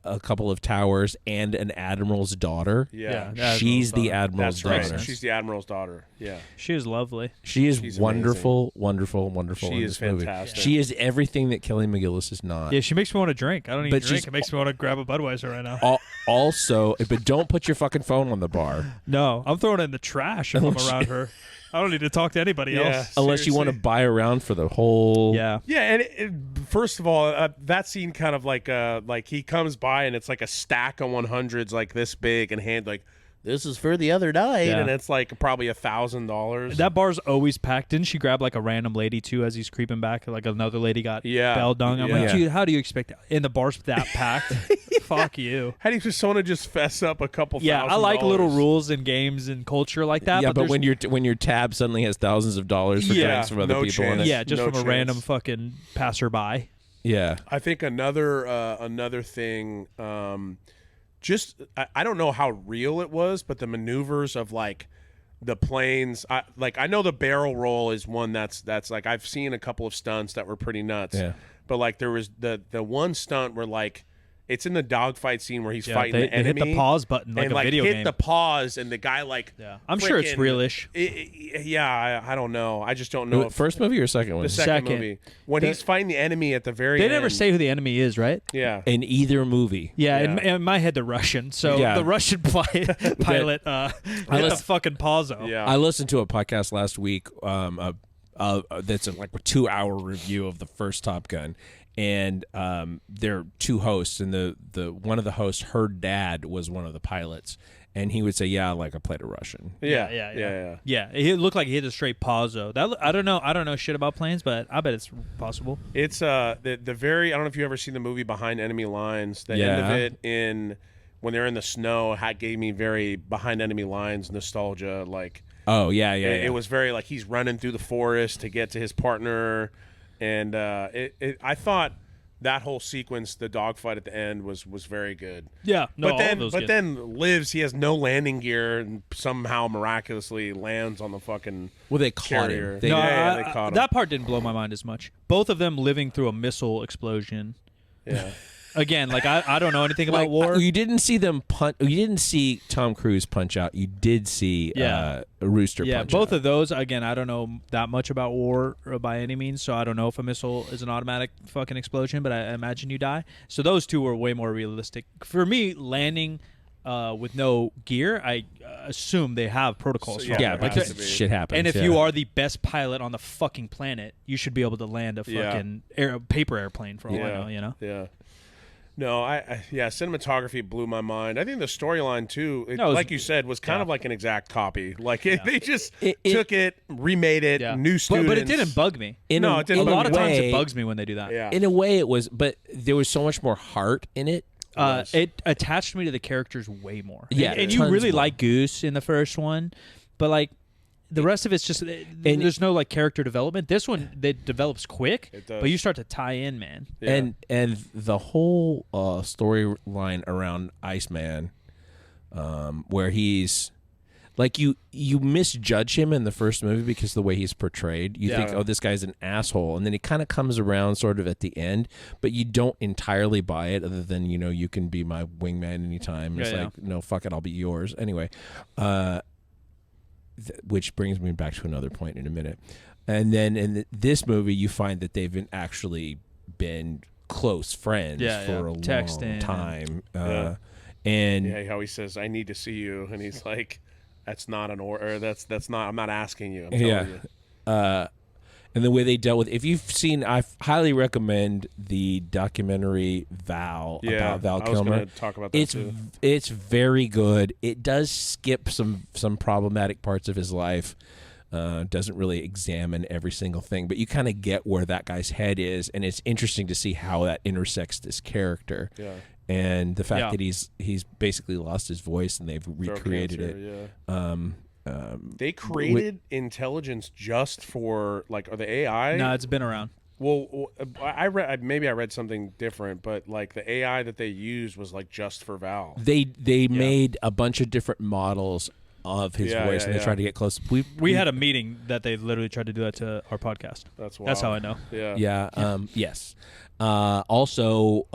a couple of towers and an admiral's daughter. Yeah. She's the admiral's That's daughter. right. She's the Admiral's daughter. Yeah. She is lovely. She is She's wonderful, wonderful. She in is this movie. fantastic. She is everything that Kelly McGillis is not. Yeah, she makes me want to drink. I don't even But drink. she's- It makes me want to grab a Budweiser right now. Also, but don't put your fucking phone on the bar. No, I'm throwing it in the trash if I'm around her. I don't need to talk to anybody else. Unless you want to buy around for the whole. Yeah. Yeah, and first of all, that scene kind of like he comes by and it's like a stack of 100s this big and this is for the other night, Yeah. and it's probably $1,000. That bar's always packed. Didn't she grab a random lady too as he's creeping back? Another lady got bell dung. I'm like, Yeah. dude, how do you expect that? And the bar's that packed? Fuck you. How do you just want to just fess up a couple Yeah, I like $1,000? little rules in games and culture like that. Yeah, but there's- when your tab suddenly has thousands of dollars for Yeah, drinks from other no people in it. chance. yeah, just No from a chance. random fucking passerby. Yeah. I think another thing, just I don't know how real it was, but the maneuvers of like the planes. I know the barrel roll is one that's like I've seen a couple of stunts that were pretty nuts. Yeah. But like there was the one stunt where like it's in the dogfight scene where he's fighting the enemy. They hit the pause button like and a like video hit game. the pause and the guy like I'm sure it's realish. I don't know. I just don't know. First movie or second one? The second movie when he's fighting the enemy at the very end. They never say who the enemy is, right? Yeah. In either movie. Yeah, in my head, the Russian. So the Russian pilot hit the fucking pause. Yeah. I listened to a podcast last week that's like a 2-hour review of the first Top Gun. And there are two hosts, and the one of the hosts, her dad was one of the pilots, and he would say, "Yeah, like I played a Russian." Yeah. It looked like he hit a straight pause-o. I don't know shit about planes, but I bet it's possible. It's the very I don't know if you ever seen the movie Behind Enemy Lines. The end of it when they're in the snow gave me very Behind Enemy Lines nostalgia. Like it was very like he's running through the forest to get to his partner. And I thought that whole sequence, the dogfight at the end, was very good. Yeah, no, but then lives. He has no landing gear and somehow miraculously lands on the fucking. Well, they caught carrier. him. They caught him. That part didn't blow my mind as much. Both of them living through a missile explosion. Yeah. Again, like I don't know anything about war. You didn't see them punch. You didn't see Tom Cruise punch out. You did see a Rooster punch out. Yeah, both of those. Again, I don't know that much about war by any means, so I don't know if a missile is an automatic fucking explosion, but I imagine you die. So those two were way more realistic. For me, landing with no gear, I assume they have protocols. So, because shit happens. And if you are the best pilot on the fucking planet, you should be able to land a fucking paper airplane for all I know, you know? Yeah. No, cinematography blew my mind. I think the storyline too, like you said, was kind of like an exact copy. Like they just took it, remade it, new students. But it didn't bug me. It didn't. A lot of times it bugs me when they do that. Yeah. In a way, it was, but there was so much more heart in it. It attached me to the characters way more. Yeah, and you really like Goose in the first one, but like the rest of it's just there's no like character development. This one that develops quick, but you start to tie in, man. Yeah. And the whole storyline around Iceman, where he's like you misjudge him in the first movie because of the way he's portrayed. You think, oh, this guy's an asshole, and then he kind of comes around sort of at the end, but you don't entirely buy it. Other than you can be my wingman anytime. It's like no, fuck it, I'll be yours anyway. Which brings me back to another point in a minute. And then in this movie, you find that they've actually been close friends for a long time. And how he says, "I need to see you," and he's like, "That's not an order. That's not. I'm not asking you. I'm telling you." And the way they dealt with, if you've seen, I highly recommend the documentary Val about Val Kilmer. I was going to talk about that too. It's very good. It does skip some problematic parts of his life. Doesn't really examine every single thing, but you kind of get where that guy's head is, and it's interesting to see how that intersects this character. Yeah. And the fact that he's basically lost his voice, and they've recreated it. They created intelligence just for are the AI? No, it's been around. Well, I read something different, but like the AI that they used was like just for Val. They made a bunch of different models of his voice, and they tried to get close. We had a meeting that they literally tried to do that to our podcast. That's how I know. Yeah. Yes. Also,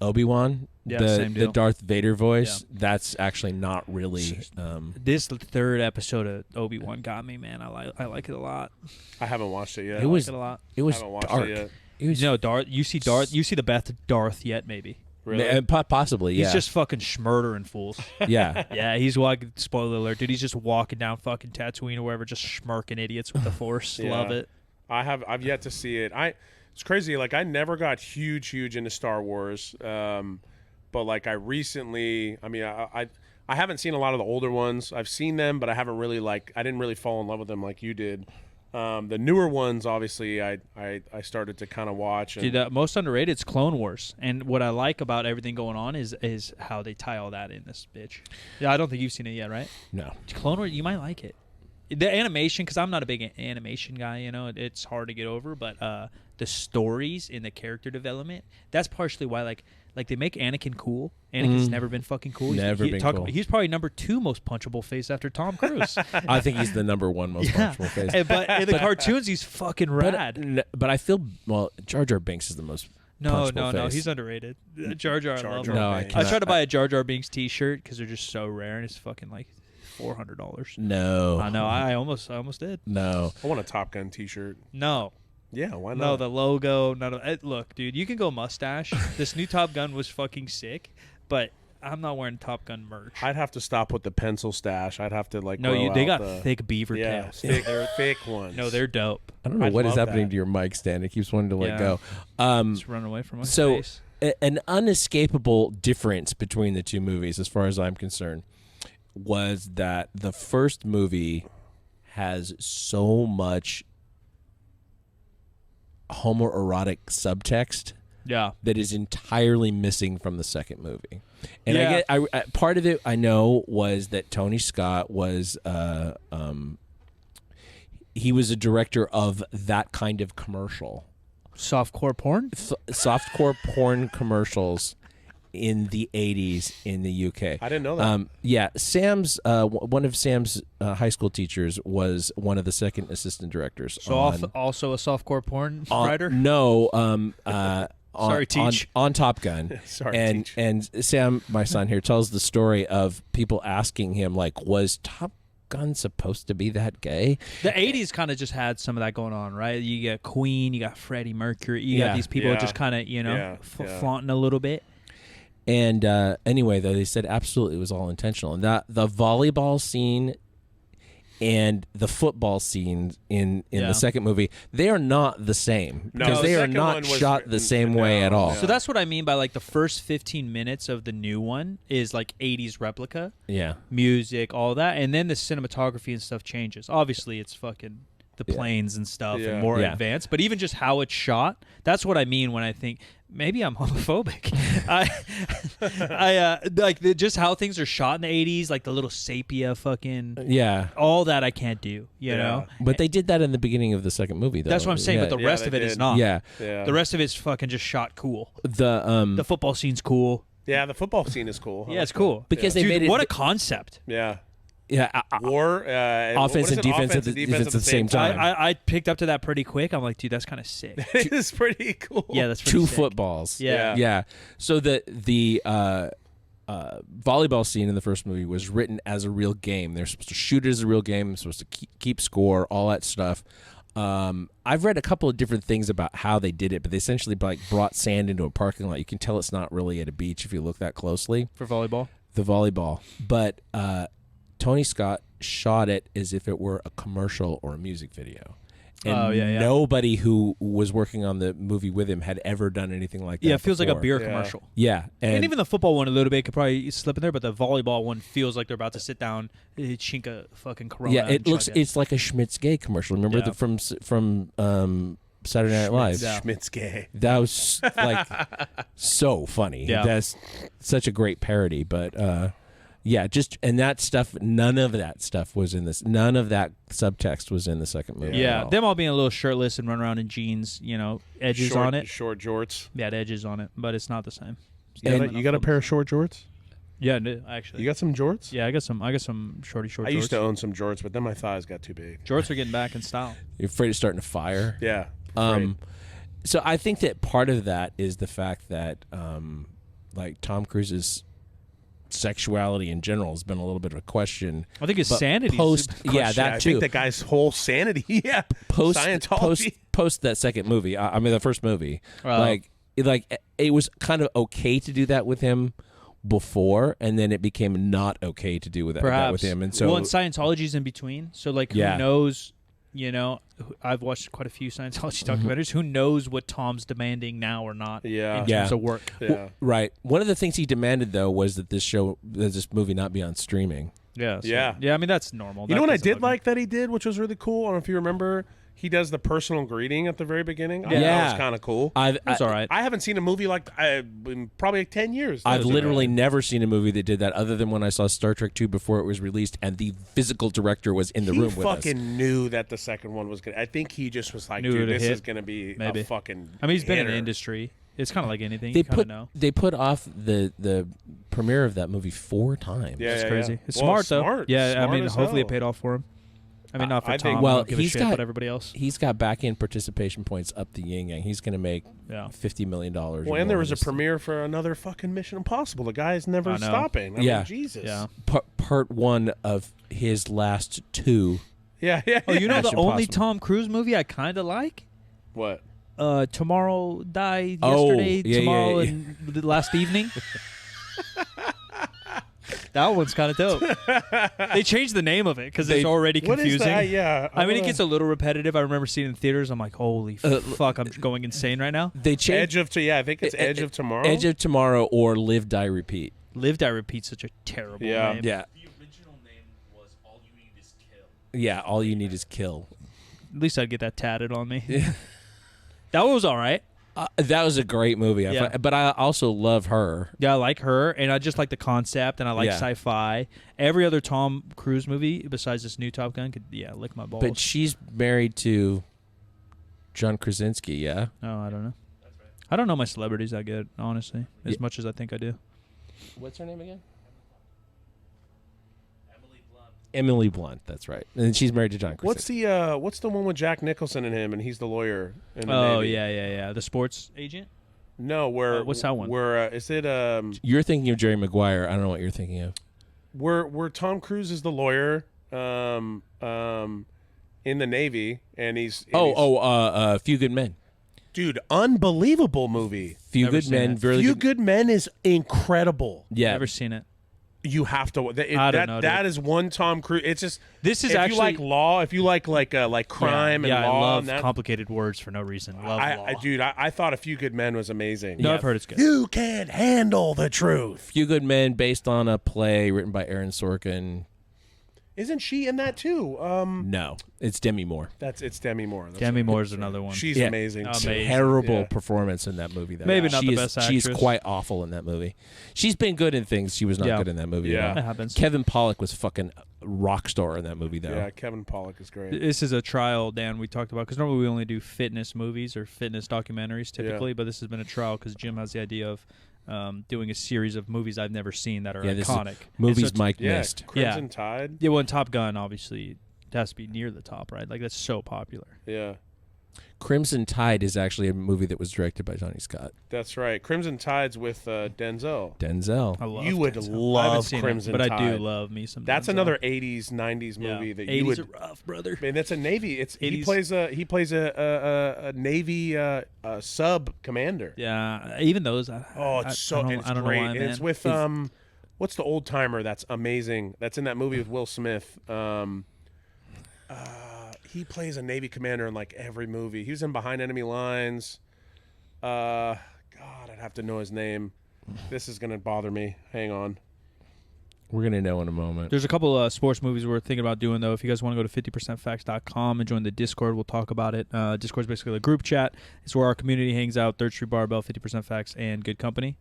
Obi-Wan. The Darth Vader voice, that's actually not really. This third episode of Obi-Wan got me, man. I like it a lot. I haven't watched it yet. I like it a lot. It was I haven't watched dark. It yet. It was Darth. You see Darth. You see the Beth Darth yet? Maybe. Really? Possibly. Yeah. He's just fucking schmurdering fools. Yeah. Yeah. He's walking. Spoiler alert, dude. He's just walking down fucking Tatooine or wherever, just schmirking idiots with the Force. Love it. I've yet to see it. It's crazy. Like I never got huge into Star Wars. But like I recently, I haven't seen a lot of the older ones. I've seen them, but I haven't really I didn't really fall in love with them like you did. The newer ones, obviously, I started to kind of watch. And Dude, most underrated is Clone Wars, and what I like about everything going on is how they tie all that in this bitch. Yeah, I don't think you've seen it yet, right? No. Clone Wars, you might like it. the animation, because I'm not a big animation guy, you know, it's hard to get over, but the stories in the character development, that's partially why, like they make Anakin cool. Anakin's never been fucking cool. Cool. He's probably number 2 most punchable face after Tom Cruise. I think he's the number 1 most punchable face. But in the cartoons, he's fucking rad. But I feel, Jar Jar Binks is the most punchable face. No, he's underrated. Jar Jar, I love him. No, I tried to buy a Jar Jar Binks t-shirt because they're just so rare, and it's fucking like $400. No. I know. I almost did. No. I want a Top Gun t-shirt. No. Yeah, why not? No, the logo. None of look, dude, you can go mustache. This new Top Gun was fucking sick, but I'm not wearing Top Gun merch. I'd have to stop with the pencil stash. I'd have to like. No, they got thick beaver tails. They're thick ones. No, they're dope. I don't know what is happening to your mic stand. It keeps wanting to let go. Just run away from my face. An unescapable difference between the two movies, as far as I'm concerned, was that the first movie has so much homoerotic subtext that is entirely missing from the second movie. And I part of it I know was that Tony Scott was he was a director of that kind of commercial. Softcore porn? Softcore porn commercials in the 80s in the UK. I didn't know that. Yeah, Sam's one of Sam's high school teachers was one of the second assistant directors. So also a softcore porn writer? No, Sorry, Teach. On Top Gun. Sorry, Teach. And Sam, my son here, tells the story of people asking him, like, was Top Gun supposed to be that gay? The 80s kind of just had some of that going on, right? You got Queen, you got Freddie Mercury, you got these people just kind of, flaunting a little bit. And anyway, though, they said absolutely it was all intentional. And that the volleyball scene and the football scene in the second movie, they are not the same. Because they are not shot the same way at all. So that's what I mean by like the first 15 minutes of the new one is like 80s replica. Yeah. Music, all that. And then the cinematography and stuff changes. Obviously, it's fucking the planes and stuff and more advanced. But even just how it's shot, that's what I mean when I think maybe I'm homophobic. I like just how things are shot in the 80s, like the little sepia fucking all that I can't do, you know. But they did that in the beginning of the second movie, though. That's what I'm saying. But the rest of it is not. Yeah. The rest of it's fucking just shot cool. The football scene's cool. Yeah, the football scene is cool. Yeah, it's cool because they made it. What a concept. Yeah. Yeah, war, offense and defense at the same time. I picked up to that pretty quick. I'm like, dude, that's kind of sick. It's pretty cool. Yeah, that's pretty two sick. Footballs. Yeah. So the volleyball scene in the first movie was written as a real game. They're supposed to shoot it as a real game. They're supposed to keep score, all that stuff. I've read a couple of different things about how they did it, but they essentially like brought sand into a parking lot. You can tell it's not really at a beach if you look that closely. For volleyball? The volleyball. But Tony Scott shot it as if it were a commercial or a music video. And nobody who was working on the movie with him had ever done anything like that. Yeah, it feels before. like a beer commercial. Yeah. And even the football one a little bit could probably slip in there, but the volleyball one feels like they're about to sit down, chink a fucking Corona. Yeah, it's like a Schmitz Gay commercial. Remember from Saturday Night Live? Schmitz Gay. That was like so funny. Yeah. That's such a great parody, but and that stuff, none of that stuff was in this. None of that subtext was in the second movie. Yeah, them all being a little shirtless and run around in jeans, edges on it. Short jorts. Yeah, edges on it, but it's not the same. You got a pair of short jorts? Yeah, actually. You got some jorts? Yeah, I got some short jorts. I used to own some jorts, but then my thighs got too big. Jorts are getting back in style. You're afraid of starting a fire? Yeah. So I think that part of that is the fact that like Tom Cruise's sexuality in general has been a little bit of a question. I think his sanity. That too. I think the guy's whole sanity. Yeah. Scientology. Post that second movie. I mean, the first movie. Like it was kind of okay to do that with him before, and then it became not okay to do that with him. And so, and Scientology's in between. So like, who knows? I've watched quite a few Scientology documentaries. Who knows what Tom's demanding now or not in terms of work. Yeah. Well, right. One of the things he demanded, though, was that this movie not be on streaming. Yeah. So, yeah. I mean, that's normal. You know what I did like that he did, which was really cool? I don't know if you remember. He does the personal greeting at the very beginning. I thought that was kind of cool. That's all right. I haven't seen a movie like in probably 10 years. I've literally never seen a movie that did that other than when I saw Star Trek 2 before it was released and the physical director was in the room with us. He fucking knew that the second one was going to... I think he just was like, dude, this is going to be a fucking I mean, he's been in hitter. the industry. It's kind of like anything. You kind of know. They put off the premiere of that movie 4 times. Yeah, it's crazy. It's smart, though. Yeah, smart I mean, hell. hopefully it paid off for him. I mean, not for Tom. Well, give a shit, but everybody else. He's got back-end participation points up the yin-yang. He's going to make $50 million. Well, and there was a premiere for another fucking Mission Impossible. The guy's never stopping. I mean, Jesus. Yeah. Part 1 of his last 2. Yeah. Oh, you know the only Tom Cruise movie I kind of like? What? Tomorrow Died Yesterday, Tomorrow and the Last Evening. That one's kind of dope. They changed the name of it because it's already confusing. What is that? Yeah. I mean, it gets a little repetitive. I remember seeing it in theaters. I'm like, holy fuck, I'm going insane right now. They changed I think it's Edge of Tomorrow. Edge of Tomorrow or Live, Die, Repeat. Live, Die, Repeat's such a terrible name. Yeah. The original name was All You Need Is Kill. Yeah, All You Need Is Kill. At least I'd get that tatted on me. That one was all right. That was a great movie. But I also love her. Yeah, I like her, and I just like the concept, and I like sci-fi. Every other Tom Cruise movie besides this new Top Gun could, lick my balls. But she's married to John Krasinski, yeah? Oh, I don't know. That's right. I don't know my celebrities that good, honestly, as much as I think I do. What's her name again? Emily Blunt, that's right. And she's married to John Krasinski. What's the one with Jack Nicholson and him, and he's the lawyer in the Navy? Yeah. The sports agent? No, what's that one? Is it You're thinking of Jerry Maguire. I don't know what you're thinking of. Where Tom Cruise is the lawyer in the Navy, and he's Few Good Men. Dude, unbelievable movie. Few Good Men. Few Good Men is incredible. Yeah. Never seen it. You have to. I don't know, that is one Tom Cruise. It's just this is if actually you like law. If you like crime and law. I love and complicated words for no reason. Love law. Dude, I thought A Few Good Men was amazing. No, I've heard it's good. You can't handle the truth. Few Good Men, based on a play written by Aaron Sorkin. Isn't she in that too? No, it's Demi Moore. It's Demi Moore. Demi Moore's another one. She's amazing. Terrible performance in that movie. Though. Maybe not the best actress. She's quite awful in that movie. She's been good in things. She was not good in that movie. Yeah, it happens. Kevin Pollak was fucking rock star in that movie, though. Yeah, Kevin Pollak is great. This is a trial, Dan, we talked about, because normally we only do fitness movies or fitness documentaries typically, but this has been a trial because Jim has the idea of doing a series of movies I've never seen that are iconic. Movies Mike missed. Crimson Tide. Yeah, well, in Top Gun, obviously, it has to be near the top, right? Like, that's so popular. Yeah. Crimson Tide is actually a movie that was directed by Johnny Scott. That's right. Crimson Tide's with Denzel. I love you would Denzel. love Crimson Tide, but Tide. I do love me some. That's Denzel. another 80s, 90s movie that you would. 80s are rough, brother. Man, that's a Navy. He 80s. plays a Navy sub commander. Yeah, even those. It's it's great. Know why, and it's with what's the old timer that's amazing? That's in that movie with Will Smith. He plays a Navy commander in like every movie. He was in Behind Enemy Lines. God, I'd have to know his name. This is gonna bother me. Hang on. We're going to know in a moment. There's a couple sports movies we're thinking about doing, though. If you guys want to go to 50percentfacts.com and join the Discord, we'll talk about it. Discord's basically a group chat. It's where our community hangs out. 3rd Street Barbell, 50% Facts, and Good Company.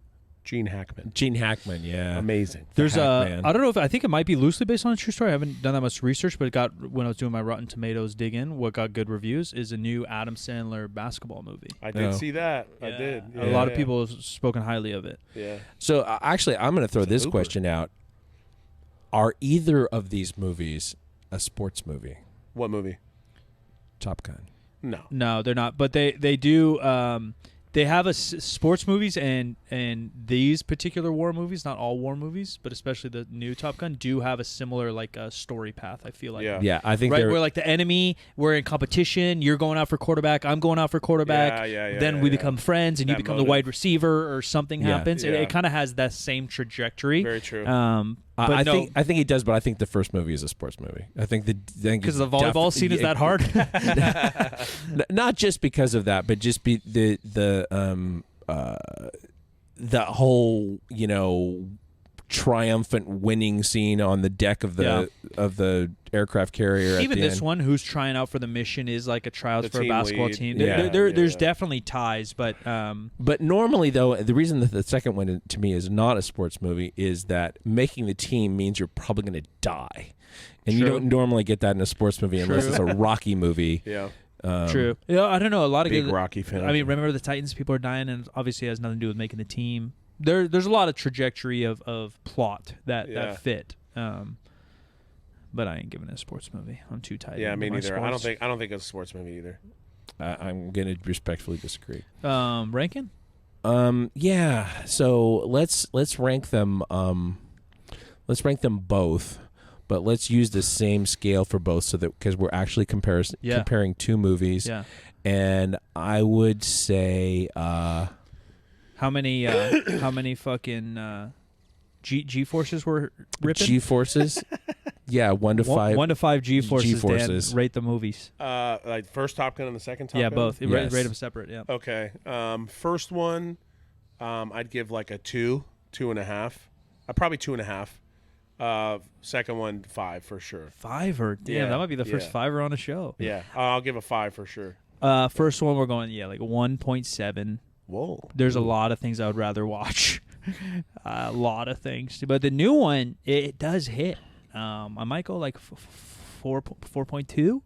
Gene Hackman, yeah. Amazing. There's I don't know if I think it might be loosely based on a true story. I haven't done that much research, but it got, when I was doing my Rotten Tomatoes dig in, what got good reviews is a new Adam Sandler basketball movie. I did see that. I did. A lot of people have spoken highly of it. Yeah. So actually, I'm going to throw this question out. Are either of these movies a sports movie? What movie? Top Gun. No, they're not. But they do. They have sports movies and these particular war movies, not all war movies, but especially the new Top Gun, do have a similar story path. I feel like. Yeah, I think we're like the enemy. We're in competition. You're going out for quarterback. I'm going out for quarterback. Then we become friends, and you become the wide receiver, or something happens. It kind of has that same trajectory. Very true. I think it does, but I think the first movie is a sports movie. I think because the volleyball scene is that hard. Not just because of that, but just the whole triumphant winning scene on the deck of the aircraft carrier. Even at the this end. one, who's trying out for the mission, is like a tryout for a basketball team. Yeah. There's definitely ties, but normally though, the reason that the second one to me is not a sports movie is that making the team means you're probably going to die, and you don't normally get that in a sports movie unless it's a Rocky movie. Yeah. True. I don't know. A lot of big Rocky fan. I mean, remember the Titans? People are dying, and obviously it has nothing to do with making the team. There's a lot of trajectory of plot that fit. But I ain't giving it a sports movie. I'm too tight. Yeah, me neither. I don't think it's a sports movie either. I'm gonna respectfully disagree. Ranking? Yeah. So let's rank them. Let's rank them both, but let's use the same scale for both, so that because we're actually comparing two movies. Yeah. And I would say, how many fucking G-forces were ripping? G-forces. Yeah, 1 to 5. 1 to 5 G-forces. Dan, rate the movies. Like first Top Gun and the second Top Gun? Yeah, both. Yes. Rate them separate, yeah. Okay. First one, I'd give like a 2.5. Probably 2.5. Second one, 5 for sure. 5? Damn, that might be the first 5er on a show. Yeah, I'll give a 5 for sure. First one, we're going, like 1.7. Whoa. There's a lot of things I would rather watch. A lot of things. But the new one, it does hit. I might go like 4.2.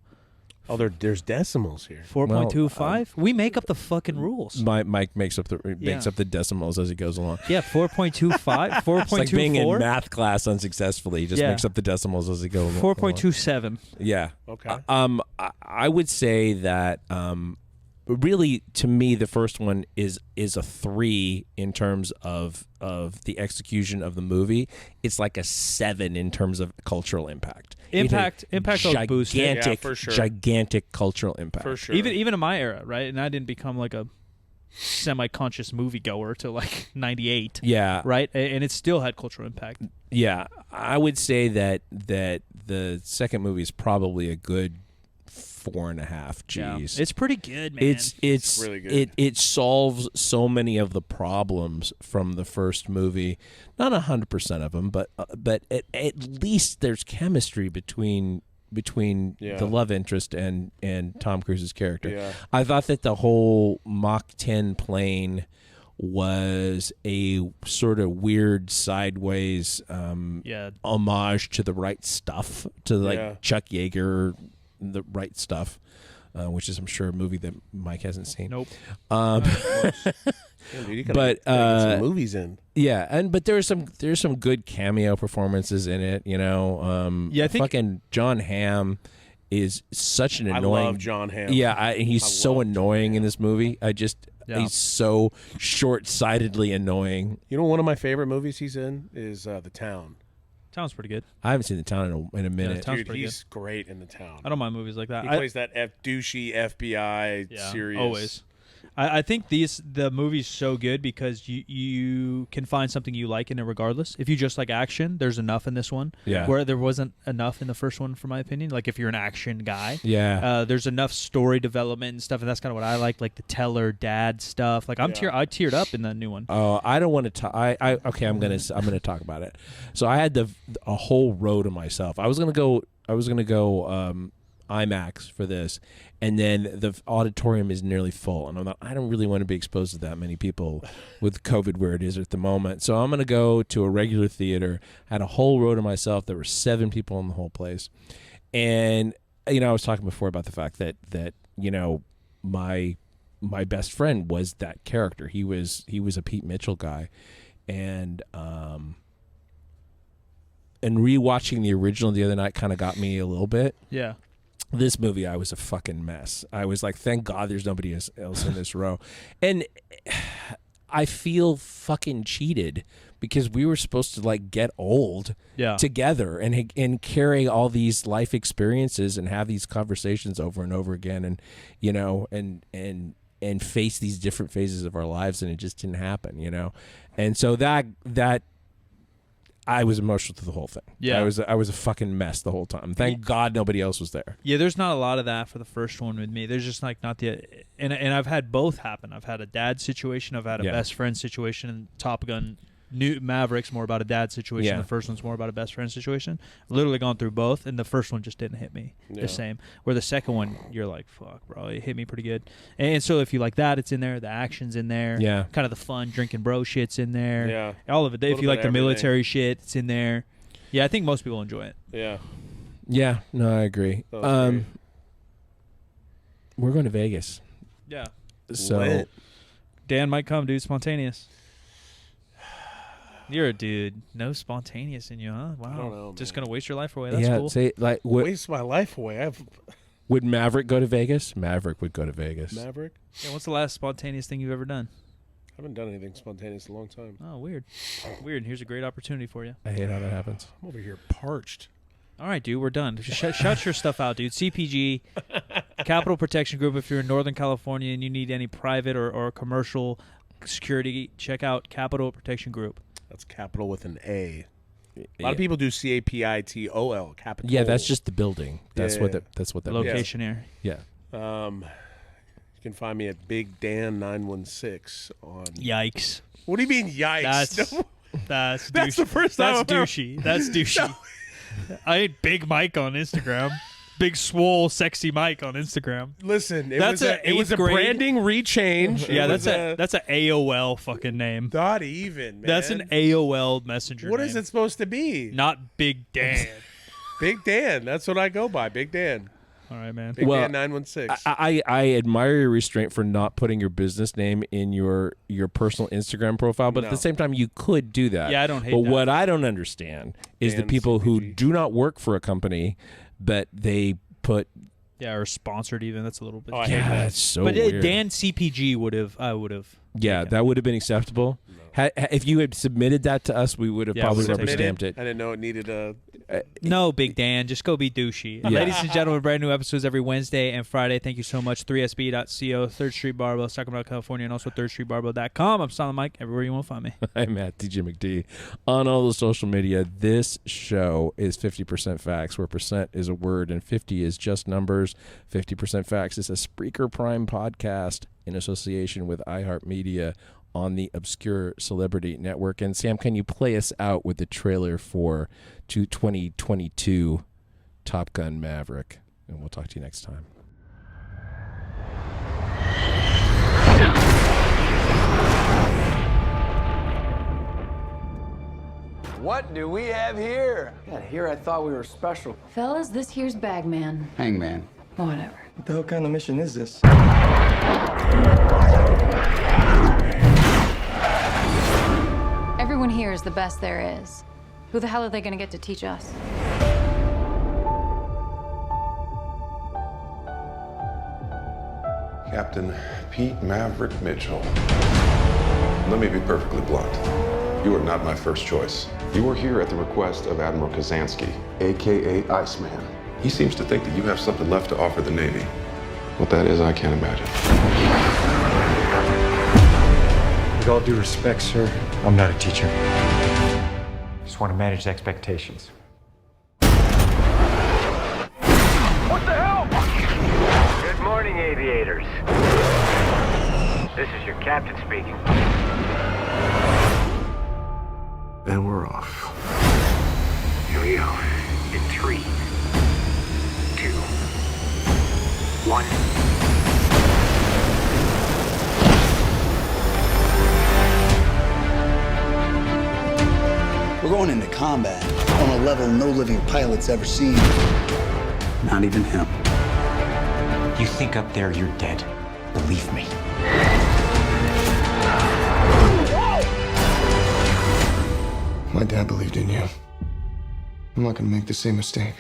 Oh, there's decimals here. 4.25. We make up the fucking rules. Mike makes up the decimals as he goes along. Yeah, 4.25, 4.24. It's like being in math class unsuccessfully. He just makes up the decimals as he goes along. 4.27. Yeah. Okay. I would say that really, to me, the first one is a 3 in terms of the execution of the movie. It's like a 7 in terms of cultural impact. Impact was boosted. Gigantic, for sure. Gigantic cultural impact. For sure. Even in my era, right? And I didn't become like a semi-conscious moviegoer till like 98. Yeah. Right? And it still had cultural impact. Yeah. I would say that the second movie is probably a good 4.5 G's. Yeah. It's pretty good, man. It's really good. It solves so many of the problems from the first movie. Not 100% of them, but at least there's chemistry between the love interest and Tom Cruise's character. Yeah. I thought that the whole Mach 10 plane was a sort of weird sideways homage to The Right Stuff, to Chuck Yeager, The Right Stuff, which is, I'm sure, a movie that Mike hasn't seen. Nope. Yeah, dude, you gotta get some movies in. Yeah, but there's some good cameo performances in it. You know, I think fucking John Hamm is such an annoying. I love John Hamm. Yeah, he's so annoying in this movie. He's so short-sightedly annoying. You know, one of my favorite movies he's in is The Town. Town's pretty good. I haven't seen The Town in a minute. Town's Dude, he's great in The Town. I don't mind movies like that. He plays that douchey FBI serious. Always. I think the movie's so good because you can find something you like in it regardless. If you just like action, there's enough in this one. Yeah. Where there wasn't enough in the first one, for my opinion. Like if you're an action guy. Yeah. There's enough story development and stuff, and that's kind of what I like the teller dad stuff. Like I teared up in the new one. Oh, I don't want to talk. Okay, I'm gonna talk about it. So I had a whole row to myself. I was gonna go IMAX for this, and then the auditorium is nearly full, and I don't really want to be exposed to that many people with COVID where it is at the moment. So I'm going to go to a regular theater. I had a whole row to myself. There were 7 people in the whole place, and I was talking before about the fact that my best friend was that character. He was a Pete Mitchell guy, and rewatching the original the other night kind of got me a little bit. Yeah. This movie, I was a fucking mess. I was like, thank God there's nobody else in this row. And I feel fucking cheated because we were supposed to like get old together and carry all these life experiences and have these conversations over and over again, and and face these different phases of our lives, and it just didn't happen, And so that I was emotional through the whole thing. Yeah. I was a fucking mess the whole time. Thank God nobody else was there. Yeah, there's not a lot of that for the first one with me. There's just like not the and I've had both happen. I've had a dad situation, I've had a best friend situation, and Top Gun New Maverick's more about a dad situation. Yeah. The first one's more about a best friend situation. Literally gone through both, and the first one just didn't hit me the same. Where the second one, you're like, fuck, bro, it hit me pretty good. And so if you like that, it's in there. The action's in there. Yeah. Kind of the fun drinking bro shit's in there. Yeah. All of it. If you like the military shit, it's in there. Yeah, I think most people enjoy it. Yeah. Yeah. No, I agree. We're going to Vegas. Yeah. So Lit. Dan might come, dude. Spontaneous. You're a dude. No spontaneous in you, huh? Wow. I don't know, just man. gonna waste your life away. That's cool. Say like Waste my life away. would Maverick go to Vegas? Maverick would go to Vegas. Maverick? Yeah, what's the last spontaneous thing you've ever done? I haven't done anything spontaneous in a long time. Oh, weird. Weird. Here's a great opportunity for you. I hate how that happens. I'm over here parched. All right, dude. We're done. Just shut your stuff out, dude. CPG, Capital Protection Group. If you're in Northern California and you need any private or commercial security, check out Capital Protection Group. That's capital with an A. A lot of people do CAPITOL. Capital. Yeah, that's just the building. That's Yeah. what that's what that means. Location area. Yeah. You can find me at Big Dan 916 on. Yikes. What do you mean, yikes? That's That's the first time. That's douchey. That's douchey. I ate Big Mike on Instagram. Big swole sexy Mike on Instagram. Listen, it That's was a branding rechange. Yeah, that's a AOL fucking name. Not even, man. That's an AOL messenger. What name. is it supposed to be? Not Big Dan. Big Dan. That's what I go by. Big Dan. All right, man. Big Dan 916. I admire your restraint for not putting your business name in your personal Instagram profile, but at the same time, you could do that. Yeah, I don't hate But that. what I don't understand is the Dan people who CPG. do not work for a company, but they put. Yeah, or sponsored even. That's a little bit. Oh, I hate Yeah, that. it's so but weird. Dan CPG I would have. Yeah, that would have been acceptable. If you had submitted that to us, we would have probably rubber stamped it. I didn't know it needed a. No, Big Dan. Just go be douchey. Yeah. Ladies and gentlemen, brand new episodes every Wednesday and Friday. Thank you so much. 3sb.co, 3rd Street Barbell, Sacramento, California, and also 3rdstreetbarbell.com. I'm Silent Mike. Everywhere you want to find me. I'm at DJ McD. On all the social media, this show is 50% Facts, where percent is a word and 50 is just numbers. 50% Facts is a Spreaker Prime podcast in association with iHeartMedia on the Obscure Celebrity Network. And Sam, can you play us out with the trailer for 2022 Top Gun Maverick? And we'll talk to you next time. What do we have here? Yeah, here I thought we were special. Fellas, this here's Bagman. Hangman. Whatever. What the hell kind of mission is this? Everyone here is the best there is. Who the hell are they gonna get to teach us? Captain Pete Maverick Mitchell. Let me be perfectly blunt. You are not my first choice. You are here at the request of Admiral Kosinski, a.k.a. Iceman. He seems to think that you have something left to offer the Navy. What that is, I can't imagine. With all due respect, sir, I'm not a teacher. Just want to manage expectations. What the hell? Good morning, aviators. This is your captain speaking. And we're off. Here we go. In 3, 2, 1. We're going into combat on a level no living pilot's ever seen. Not even him. You think up there you're dead. Believe me. My dad believed in you. I'm not gonna make the same mistake.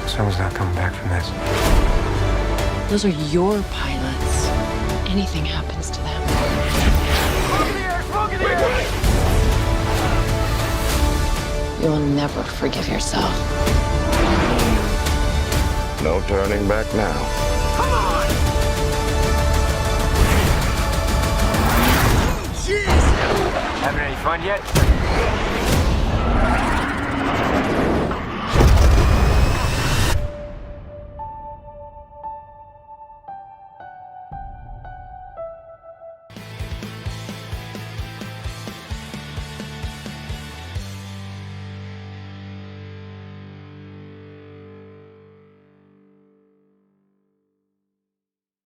Someone's not coming back from this. Those are your pilots. Anything happens to them. Smoke in the air! You'll never forgive yourself. No turning back now. Come on! Jeez! Having any fun yet?